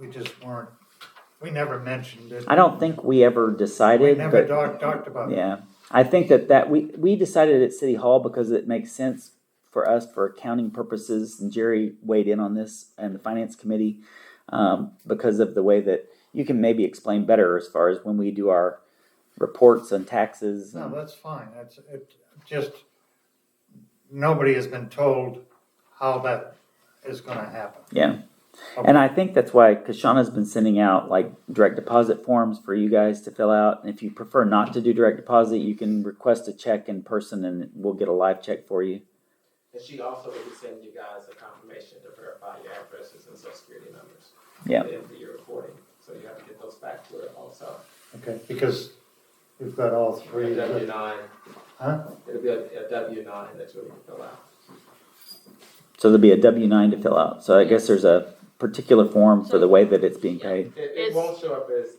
just weren't, we never mentioned it. I don't think we ever decided. We never but, talked about it. Yeah. I think that we decided at City Hall because it makes sense for us for accounting purposes. And Jerry weighed in on this and the finance committee because of the way that you can maybe explain better as far as when we do our reports and taxes. No, And, that's fine. It just, nobody has been told how that is gonna happen. yeah. And I think that's why Kashana's been sending out like direct deposit forms for you guys to fill out. And if you prefer not to do direct deposit, you can request a check in person and we'll get a live check for you. And she also will be sending you guys a confirmation to verify your addresses and social security numbers. Yeah. At the end of your reporting, so you have to get those back to her also. Okay, because we've got all three. A W-9. Huh? It'll be a W-9 that you'll need to fill out. So there'll be a W-9 to fill out. So I guess there's a particular form for the way that it's being paid. It won't show up as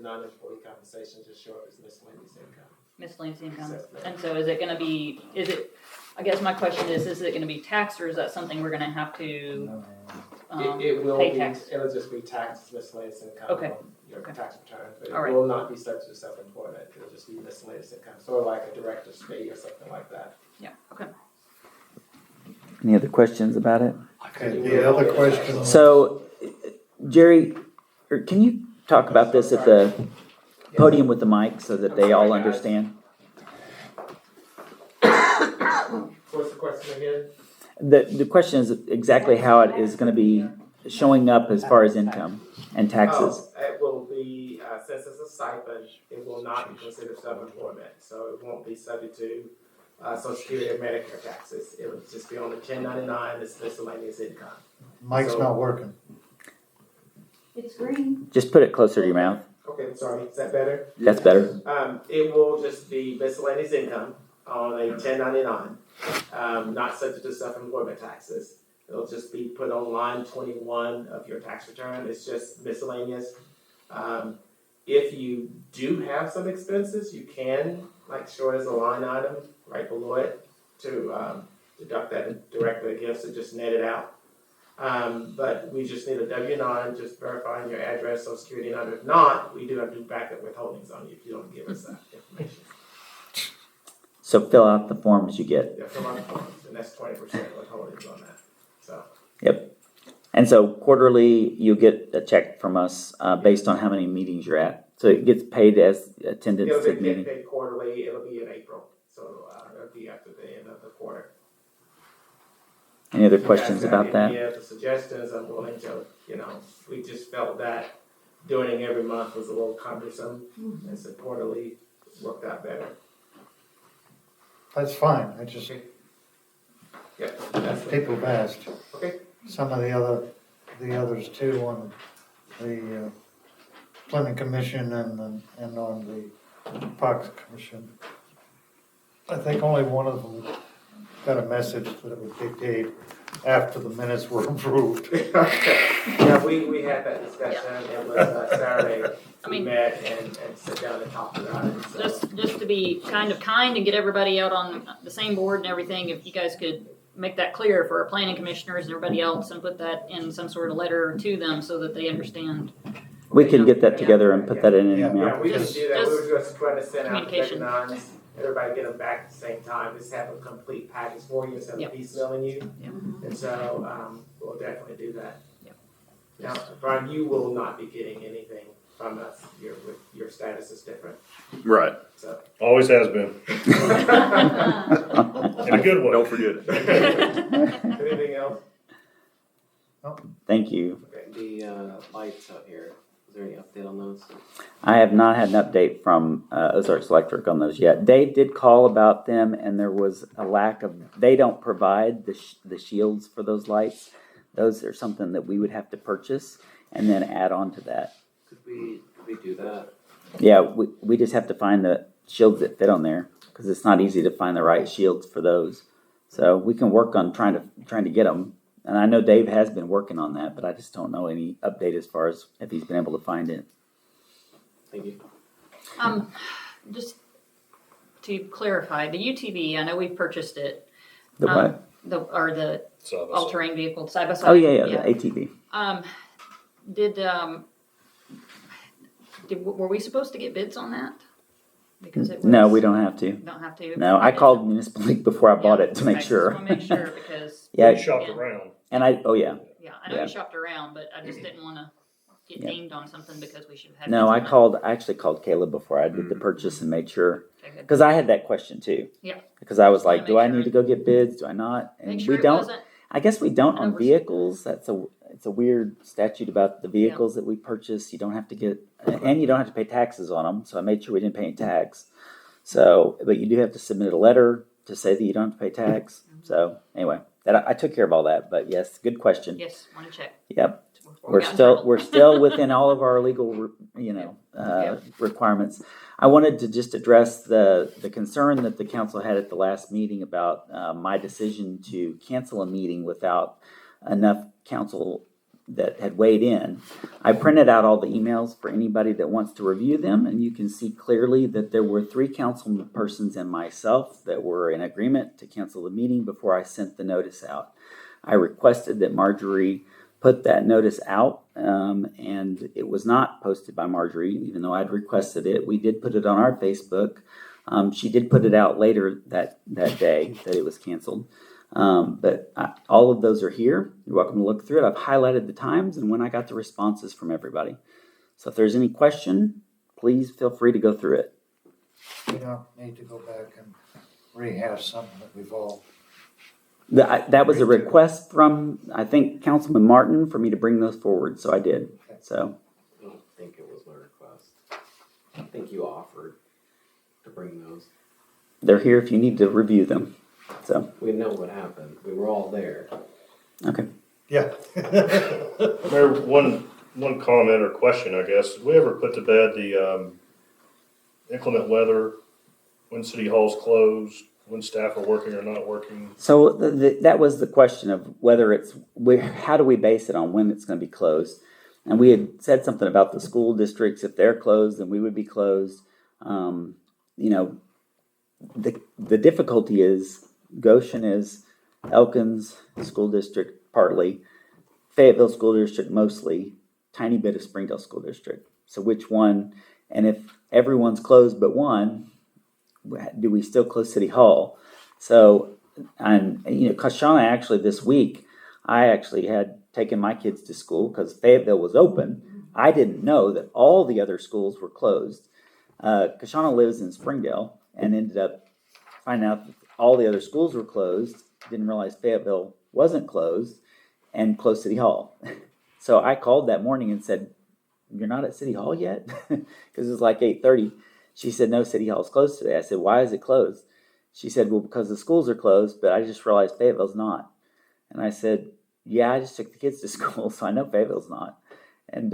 non-employee compensation, just show up as miscellaneous income. Miscellaneous income. And so is it gonna be, I guess my question is it gonna be taxed or is that something we're gonna have to, It will pay be, tax? it'll just be taxed miscellaneous income Okay. on your tax return, but All right. it will not be subject to self-employment, it'll just be miscellaneous income, sort of like a director's fee or something like that. Yeah, okay. Any other questions about it? Okay, the other question. So, Jerry, can you talk about this at the podium with the mic so that they all understand? What's the question again? The question is exactly how it is going to be showing up as far as income and taxes. It will be, since it's a stipend, it will not be considered self-employment, so it won't be subject to Social Security or Medicare taxes. It would just be on the 1099, it's miscellaneous income. Mike's not working. It's green. Just put it closer to your mouth. Okay, sorry, is that better? That's better. It will just be miscellaneous income on a 1099, not subject to self-employment taxes. It'll just be put on line 21 of your tax return. It's just miscellaneous. If you do have some expenses, you can show it as a line item right below it to deduct that directly against it, just net it out. But we just need a W-9, just verifying your address, social security number. If not, we do have to do backup withholdings on you if you don't give us that information. So fill out the forms you get. Yeah, fill out the forms, and that's 20% withholdings on that. So. Yep. And so quarterly, you get a check from us based on how many meetings you're at. So it gets paid as attendance to the It'll meeting. get paid quarterly. It'll be in April, so it'll be after the end of the quarter. Any other questions about that? Yeah, the suggestions I'm willing to, we just felt that doing it every month was a little cumbersome, and so quarterly worked out better. That's fine, I just, Yep, that's people have asked. Okay. Some of the others too, on the planning commission and on the parks commission. I think only one of them got a message that it would be paid after the minutes were approved. Yeah, we had that discussion. It was Saturday. We met and sat down and talked about it. So. Just to be kind and get everybody out on the same board and everything, if you guys could make that clear for our planning commissioners and everybody else and put that in some sort of letter to them so that they understand. We can get that together and put that in an email. Yeah, we just do that. We were just trying to send out the communication. W-9s, everybody get them back at the same time. Just have a complete package for you instead of piecemealing you. Yep. And so we'll definitely do that. Yep. Now, Brian, you will not be getting anything from us. Your status is different. Right. So. Always has been. In a good way. Don't forget it. Anything else? Thank you. Okay, the lights out here, is there any update on those? I have not had an update from Ozarks Electric on those yet. Dave did call about them, and there was a lack of. They don't provide the shields for those lights. Those are something that we would have to purchase and then add on to that. Could we do that? Yeah, we just have to find the shields that fit on there because it's not easy to find the right shields for those. So we can work on trying to get them. And I know Dave has been working on that, but I just don't know any update as far as if he's been able to find it. Thank you. Just to clarify, the UTV, I know we've purchased it. The what? The all-terrain vehicle, side by side. Oh yeah, the ATV. Were we supposed to get bids on that? Because it was, No, we don't have to. Don't have to. No, I called Municipal League before I bought it to make sure. Just want to make sure because Yeah. You shopped around. And I yeah, I know you shopped around, but I just didn't want to. get Yeah. dinged on something because we should have had. No, I bids actually called Caleb before I did the purchase and made sure, on it. Okay, good. because I had that question too. Yeah. Because I was Just wanna like, do make I sure need to go get bids? Do I not? And Make sure we it don't. wasn't I guess we don't an on oversight. vehicles. It's a weird statute about the vehicles that we purchase. You don't have to get, and you don't have to pay taxes on them. So I made sure we didn't pay any tax. So, but you do have to submit a letter to say that you don't have to pay tax. So anyway, I took care of all that. But yes, good question. Yes, want to check. Yep. Before we got in trouble. We're still within all of our legal, requirements. I wanted to just address the concern that the council had at the last meeting about my decision to cancel a meeting without enough council that had weighed in. I printed out all the emails for anybody that wants to review them, and you can see clearly that there were 3 council persons and myself that were in agreement to cancel the meeting before I sent the notice out. I requested that Marjorie put that notice out, and it was not posted by Marjorie, even though I'd requested it. We did put it on our Facebook. She did put it out later that day that it was canceled. But all of those are here. You're welcome to look through it. I've highlighted the times and when I got the responses from everybody. So if there's any question, please feel free to go through it. We don't need to go back and rehash something that we've all. That was a request from, I think, Councilman Martin for me to bring those forward, so I did. So I don't think it was my request. I think you offered to bring those. they're here if you need to review them. So We know what happened. We were all there. okay. Yeah. Mayor, one comment or question, I guess. Did we ever put to bed the inclement weather, when city hall's closed, when staff are working or not working? So that was the question of whether how do we base it on when it's going to be closed? And we had said something about the school districts. If they're closed, then we would be closed. The difficulty is Goshen is Elkins School District partly, Fayetteville School District mostly, tiny bit of Springdale School District. So which one? And if everyone's closed but one, do we still close City Hall? So, Kashana actually this week, I actually had taken my kids to school because Fayetteville was open. I didn't know that all the other schools were closed. Kashana lives in Springdale and ended up finding out that all the other schools were closed. Didn't realize Fayetteville wasn't closed and closed City Hall. So I called that morning and said, "You're not at City Hall yet?" Because it was like 8:30. She said, "No, City Hall's closed today." I said, "Why is it closed?" She said, "Well, because the schools are closed, but I just realized Fayetteville's not." And I said, "Yeah, I just took the kids to school, so I know Fayetteville's not." And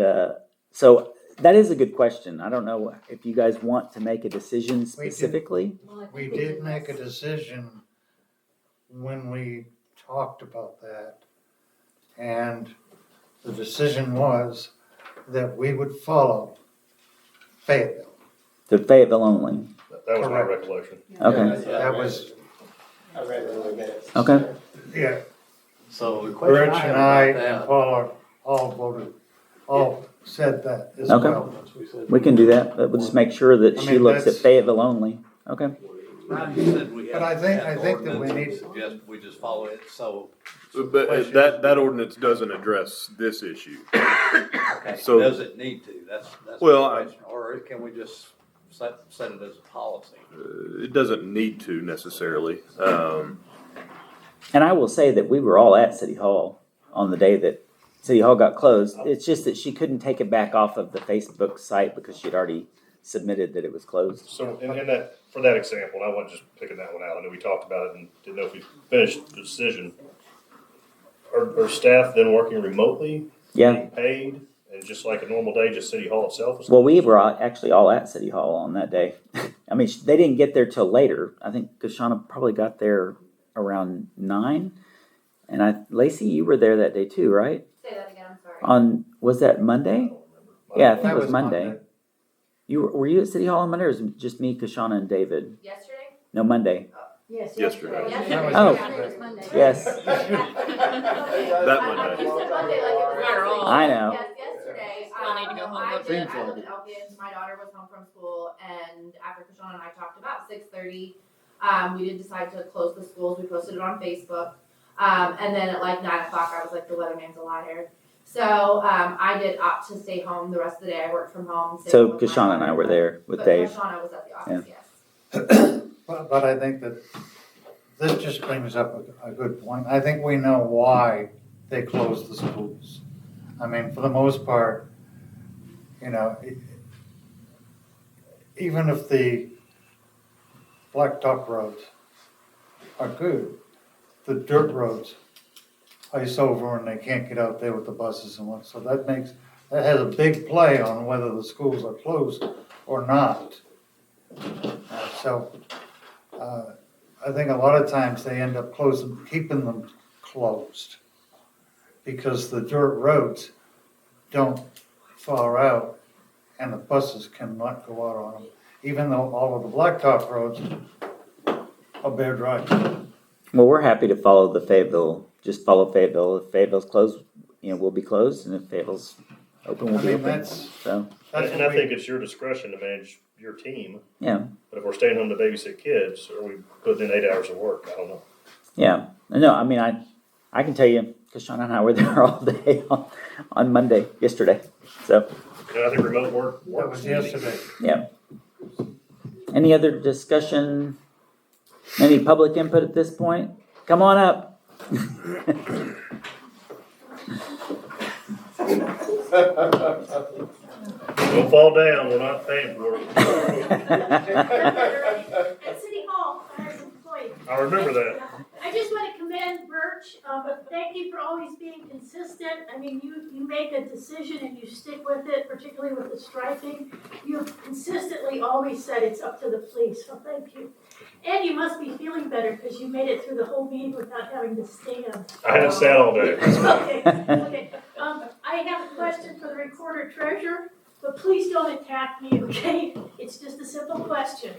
so that is a good question. I don't know if you guys want to make a decision specifically. We did make a decision when we talked about that. And the decision was that we would follow Fayetteville. To Fayetteville only. That was my Correct. recollection. Okay. That was, I read it in the minutes. Okay. yeah. So the question Rich I have and I about and that, Paula all said that as Okay. well. We can do that, but we'll just make sure that I she mean, looks at that's- Fayetteville only. Okay. Brian, you said we But have. I think that we need- Suggest we just follow it, so. But that ordinance doesn't address this issue. Okay, So- does it need to? That's Well, the question. Or can we just set it as a policy? It doesn't need to necessarily. And I will say that we were all at City Hall on the day that City Hall got closed. It's just that she couldn't take it back off of the Facebook site because she'd already submitted that it was closed. So in that, for that example, and I wasn't just picking that one out, I know we talked about it and didn't know if we finished the decision. Are staff then working remotely? Yeah. Being paid, and just like a normal day, just City Hall itself is? Well, we were actually all at City Hall on that day. I mean, they didn't get there till later. I think Kashana probably got there around 9. And Lacey, you were there that day too, right? Say that again, I'm sorry. Was that Monday? Yeah, I think That it was was Monday. Monday. Were you at City Hall on Monday, or was it just me, Kashana, and David? Yesterday? No, Monday. Yes, Yesterday. Yesterday. Oh. Yesterday was Monday. Yes. That Monday. You said Monday like it was We're all- I know. Yes, yesterday, Still need to go home and I go to did, bed. I lived in Elkins, my daughter was home from school, and after Kashana and I talked about 6:30, we did decide to close the schools, we posted it on Facebook. And then at like 9 o'clock, I was like, the weatherman's a liar. So, I did opt to stay home the rest of the day. I worked from home. stayed So home with my Kashawn and I daughter, were there with but Dave. Kashawn was at the office, yes. But I think that this just brings up a good point. I think we know why they closed the schools. I mean, for the most part, you know, even if the blacktop roads are good, the dirt roads ice over and they can't get out there with the buses and what. So that has a big play on whether the schools are closed or not. I think a lot of times they end up keeping them closed because the dirt roads don't thaw out and the buses cannot go out on them, even though all of the blacktop roads are bare dry. Well, we're happy to follow the Fayetteville. Just follow Fayetteville. If Fayetteville's closed, we'll be closed, and if Fayetteville's open, we'll be open. So. And I think it's your discretion to manage your team. Yeah. But if we're staying home to babysit kids, are we putting in 8 hours of work? I don't know. Yeah. No, I mean, I can tell you, Kashawn and I were there all day on Monday, yesterday. So. Yeah, I think remote work That was yesterday. Yeah. Any other discussion? Any public input at this point? Come on up. Don't fall down, we're not paying for it. At City Hall, I was employed. I remember that. I just want to commend Birch, thank you for always being consistent. I mean, you make a decision and you stick with it, particularly with the striping. You've consistently always said it's up to the police, so thank you. And you must be feeling better because you made it through the whole meeting without having to stand. I haven't sat all day. Okay. I have a question for the recorder treasurer, but please don't attack me, okay? It's just a simple question.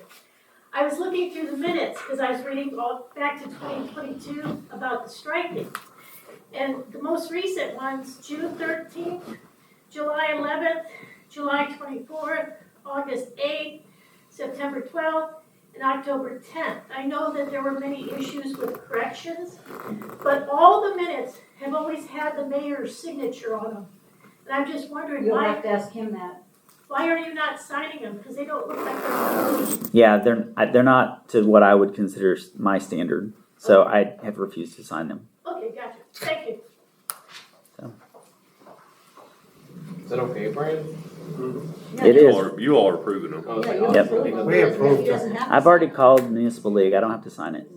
I was looking through the minutes because I was reading all back to 2022 about the striking. And the most recent ones, June 13th, July 11th, July 24th, August 8th, September 12th, and October 10th. I know that there were many issues with corrections, but all the minutes have always had the mayor's signature on them. And I'm just wondering You'll why. have to ask him that. Why are you not signing them? Because they don't look like they're. Yeah, they're not to what I would consider my standard, so I have refused to sign them. Okay, gotcha. Thank you. Is that okay, Brian? It is. You all are approving them. Oh, Yeah, Yep. We approved He doesn't it. have to I've already called Municipal League. I don't have to sign it.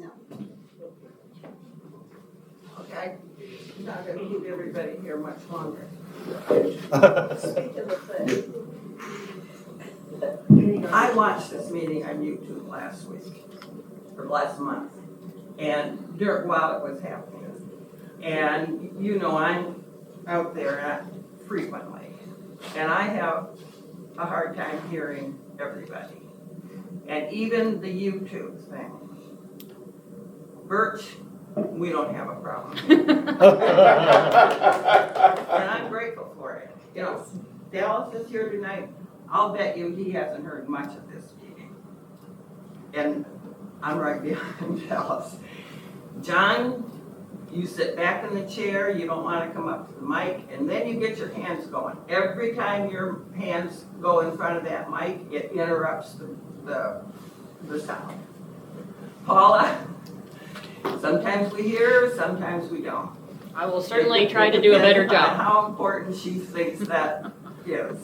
Okay, I'm not gonna keep everybody here much longer. I watched this meeting on YouTube last week, or last month, and while it was happening. And I'm out there frequently, and I have a hard time hearing everybody. And even the YouTube thing. Birch, we don't have a problem. And I'm grateful for it. Dallas is here tonight. I'll bet you he hasn't heard much of this meeting. And I'm right behind Dallas. John, you sit back in the chair, you don't want to come up to the mic, and then you get your hands going. Every time your hands go in front of that mic, it interrupts the sound. Paula, sometimes we hear, sometimes we don't. I will certainly try to do a better job. How important she thinks that is.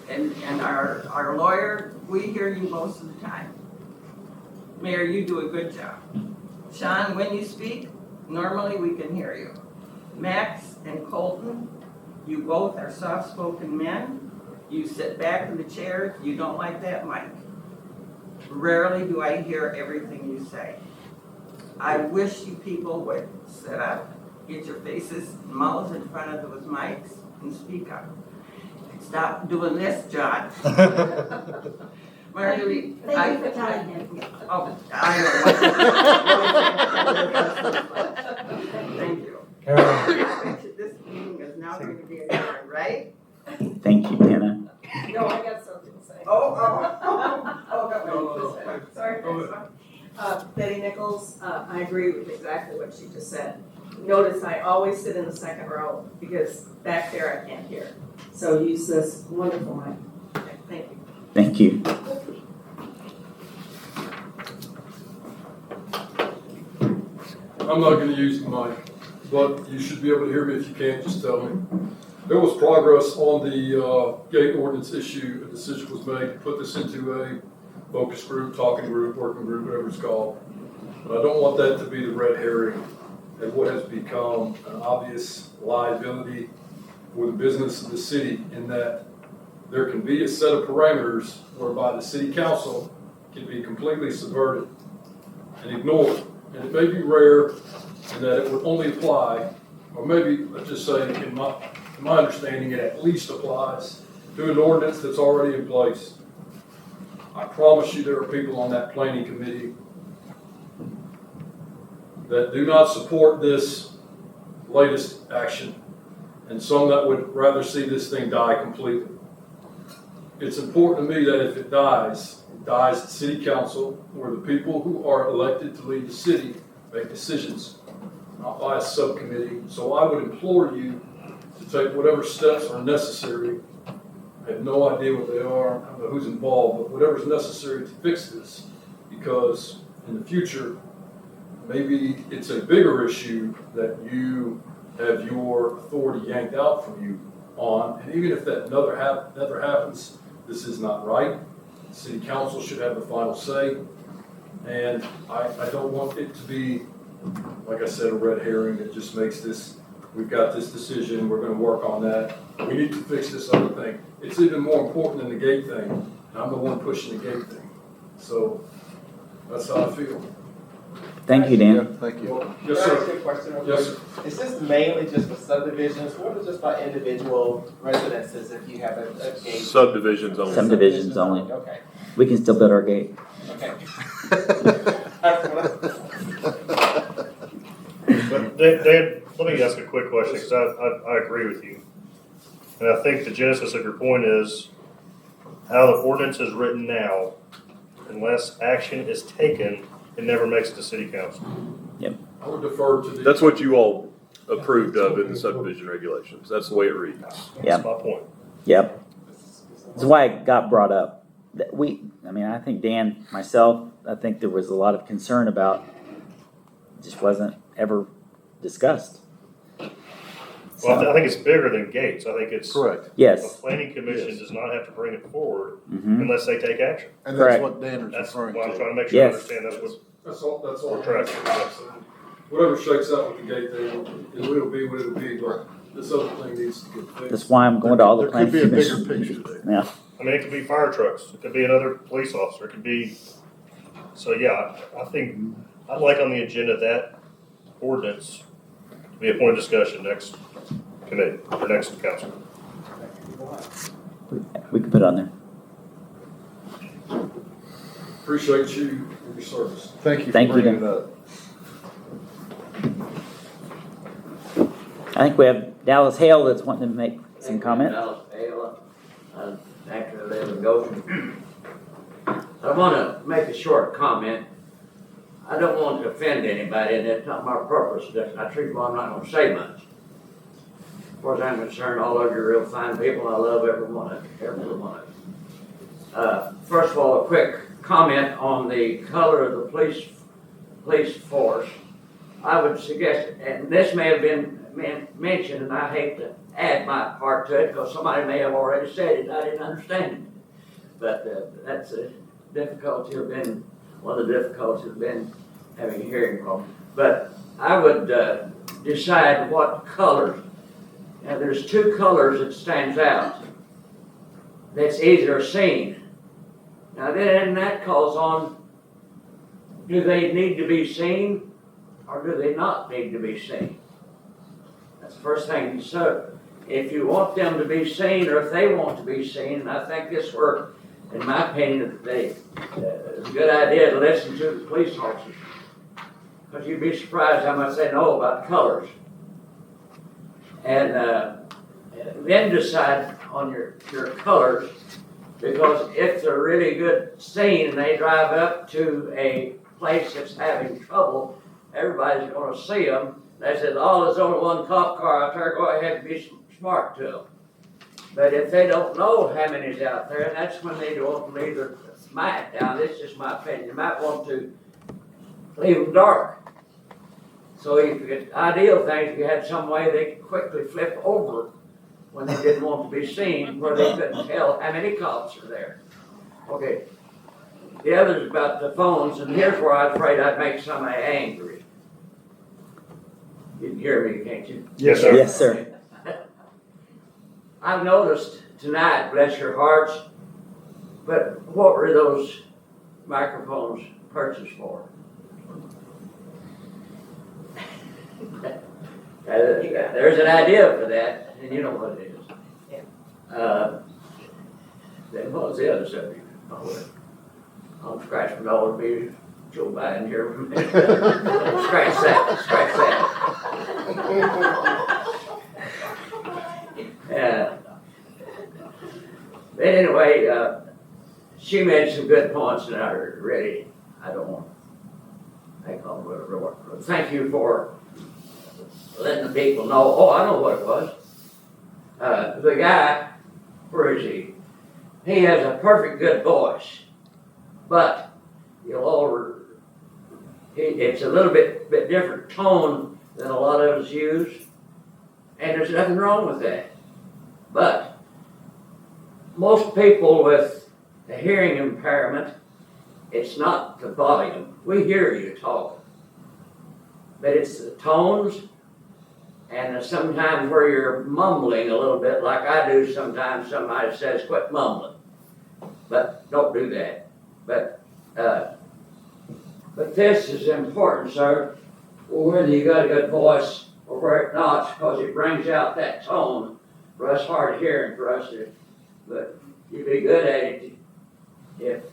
And our lawyer, we hear you most of the time. Mayor, you do a good job. Sean, when you speak, normally we can hear you. Max and Colton, you both are soft-spoken men. You sit back in the chair, you don't like that mic. Rarely do I hear everything you say. I wish you people would sit up, get your faces and mouths in front of those mics, and speak up. Stop doing this, John. Marguerite, Thank you for telling him. Oh, I know. Thank you. This meeting is now going to be adjourned, right? Thank you, Hannah. No, I got something to say. Oh, Sorry. Go ahead. Betty Nichols, I agree agree with exactly what she just said. Notice I always sit in the second row because back there I can't hear. So use this wonderful mic. Okay, thank you. Thank you. I'm not gonna use the mic, but you should be able to hear me. If you can't, just tell me. There was progress on the gate ordinance issue. A decision was made to put this into a focus group, talking group, working group, whatever it's called. But I don't want that to be the red herring and what has become an obvious liability for the business of the city, in that there can be a set of parameters whereby the city council can be completely subverted and ignored. And it may be rare in that it would only apply, or maybe, let's just say, in my understanding, it at least applies to an ordinance that's already in place. I promise you there are people on that planning committee that do not support this latest action, and some that would rather see this thing die completely. It's important to me that if it dies at city council, where the people who are elected to lead the city make decisions, not by a subcommittee. So I would implore you to take whatever steps are necessary. I have no idea what they are, I don't know who's involved, but whatever's necessary to fix this, because in the future, maybe it's a bigger issue that you have your authority yanked out from you on. And even if that never happens, this is not right. The city council should have the final say. And I don't want it to be, like I said, a red herring that just makes this, we've got this decision, we're gonna work on that. We need to fix this other thing. It's even more important than the gate thing. And I'm the one pushing the gate thing. So that's how I feel. Thank you, Dan. Thank you. Yes, Can I ask sir. you a question real Yes, quick? sir. Is this mainly just for subdivisions? What is just by individual residences if you have a gate? Subdivisions only. Subdivisions only. Okay, We can still build our gate. okay. But Dan, let me ask a quick question, because I agree with you. And I think the genesis of your point is how the ordinance is written now, unless action is taken, it never makes it to city council. I would defer to the. That's what you all approved of in the subdivision regulations. That's the way it reads. Yeah. That's my point. Yep. That's why it got brought up. That I think Dan, myself, I think there was a lot of concern about, just wasn't ever discussed. Well, I think it's bigger than gates. I think it's. Correct. Yes. The planning commission does not have to bring it forward Mhm. unless they take action. And Correct. that's what Dan is That's referring what I'm to. trying to make sure I Yes. understand. That's all. We're tracking. Whatever shakes out with the gate thing, it'll be what it'll be, but this other thing needs to get fixed. That's why I'm going to all the There planning could be a bigger commission picture meetings. there. Yeah. I mean, it could be fire trucks. It could be another police officer. It could be. So yeah, I think I'd like on the agenda that ordinance to be a point of discussion next committee or next council. We can put it on there. Appreciate you and your service. Thank you Thank for you, bringing Dan. it up. I think we have Dallas Hale that's wanting to make some comment. Actually, I live in Goshen. I want to make a short comment. I don't want to offend anybody, and that's not my purpose. I treat well, I'm not going to say much. As far as I'm concerned, all of you are real fine people. I love every one of you, every one of you. First of all, a quick comment on the color of the police force. I would suggest, and this may have been mentioned, and I hate to add my part to it because somebody may have already said it. I didn't understand it, but that's a difficulty. One of the difficulties has been having a hearing problem. But I would decide what colors. Now, there's two colors that stands out. That's easier seen. Now then, that calls on: do they need to be seen, or do they not need to be seen? That's the first thing. So, if you want them to be seen, or if they want to be seen, and I think this work, in my opinion, it's a good idea to listen to the police officers, because you'd be surprised how much they know about colors. And then decide on your colors, because if they're really good scene and they drive up to a place that's having trouble everybody's gonna see them. They said, oh, there's only one cop car out there, go ahead and be smart to them. But if they don't know how many's out there, that's when they don't leave their smack down. This is just my opinion. You might want to leave them dark. So if you get ideal things, if you had some way they could quickly flip over when they didn't want to be seen, where they couldn't tell how many cops are there. Okay. The other is about the phones, and here's where I was afraid I'd make somebody angry. You can hear me, can't you? Yes, sir. Yes, sir. I've noticed tonight, bless your hearts, but what were those microphones purchased for? There's an idea for that, and you know what it is. Then what was the other subject? I'll scratch my nose, be Joe Biden here. Scratch that, scratch that. But anyway, she made some good points, and I really, I don't want to take on whatever work. Thank you for letting the people know. Oh, I know what it was. The guy, where is he? He has a perfect good voice, but it's a little bit different tone than a lot of us use, and there's nothing wrong with that. But most people with a hearing impairment, it's not the volume. We hear you talking, but it's the tones, and sometimes where you're mumbling a little bit, like I do sometimes. Somebody says, quit mumbling. But don't do that. But this is important, sir. Whether you got a good voice or where it not, because it brings out that tone for us hard of hearing for us to. But you'd be good at it if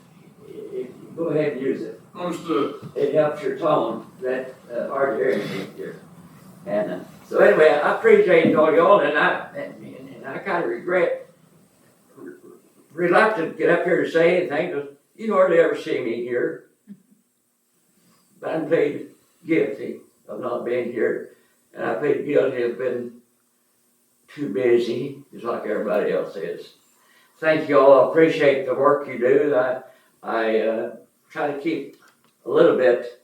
you go ahead and use it. Understood. It helps your tone, that hard of hearing here. And so anyway, I appreciate all y'all, and I kind of reluctant to get up here to say anything, because you hardly ever see me here. But I'm plead guilty of not being here, and I plead guilty of being too busy, just like everybody else is. Thank you all. I appreciate the work you do. I try to keep a little bit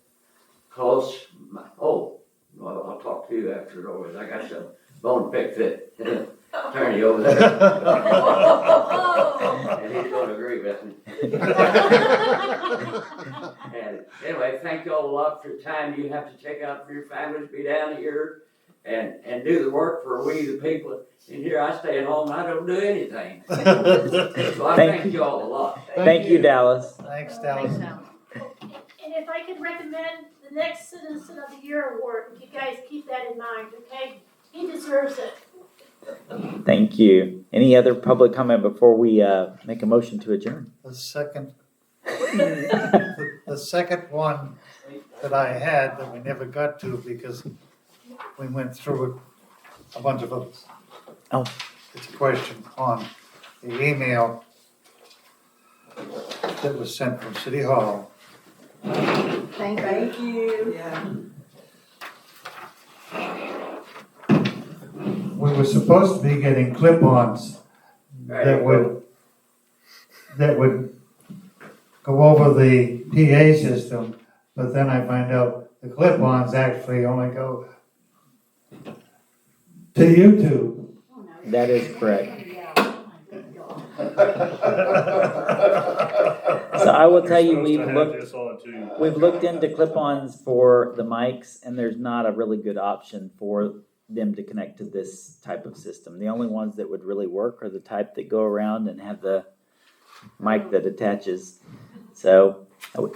close. Well, I'll talk to you after it over. I got some bone to pick that attorney over there. And he's going to agree with me. And anyway, thank you all a lot for the time you have to take out for your families, be down here and do the work for we the people. And here I stay at home and I don't do anything. So I thank you all a lot. Thank you, Dallas. Thanks, Dallas. And if I could recommend the next Citizen of the Year award, you guys keep that in mind, okay? He deserves it. Thank you. Any other public comment before we make a motion to adjourn? The second one that I had that we never got to because we went through a bunch of others. Oh. It's a question on the email that was sent from City Hall. Thank you. Yeah. We were supposed to be getting clip-ons that would go over the PA system, but then I find out the clip-ons actually only go to YouTube. That is correct. So I will tell you, we've looked into clip-ons for the mics, and there's not a really good option for them to connect to this type of system. The only ones that would really work are the type that go around and have the mic that attaches. So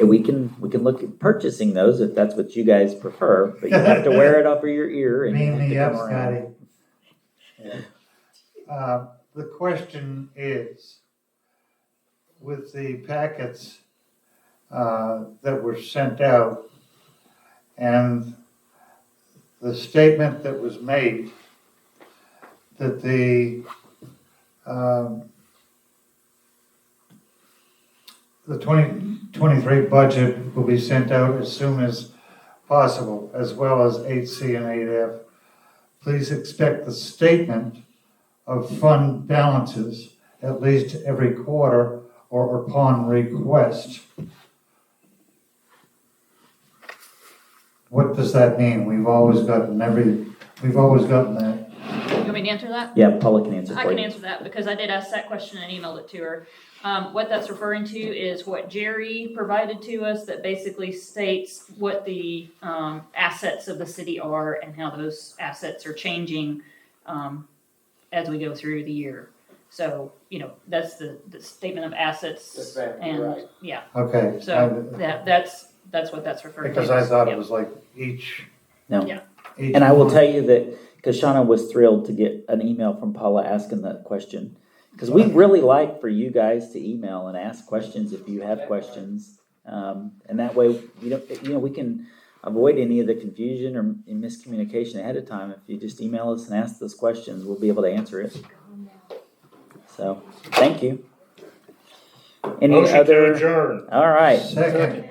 we can look at purchasing those if that's what you guys prefer, but you have to wear it over your ear and you have to come around. The question is, with the packets that were sent out and the statement that was made that the 2023 budget will be sent out as soon as possible, as well as 8C and 8F. Please expect the statement of fund balances at least every quarter or upon request. What does that mean? We've always gotten that. You want me to answer that? Yeah, Paula can answer I for can you. answer that because I did ask that question and emailed it to her. What that's referring to is what Jerry provided to us that basically states what the assets of the city are and how those assets are changing as we go through the year. So, that's the statement of assets. Yes, ma'am, and you're right. yeah. Okay. So that's what that's referring Because to. I thought Yep. it was like each. No. Yeah. each And I will month. tell you that Kashana was thrilled to get an email from Paula asking that question. Because we really like for you guys to email and ask questions if you have questions. And that way, we can avoid any of the confusion or miscommunication ahead of time. If you just email us and ask those questions, we'll be able to answer it. So, thank you. Any Motion to other? adjourn. All right. Second.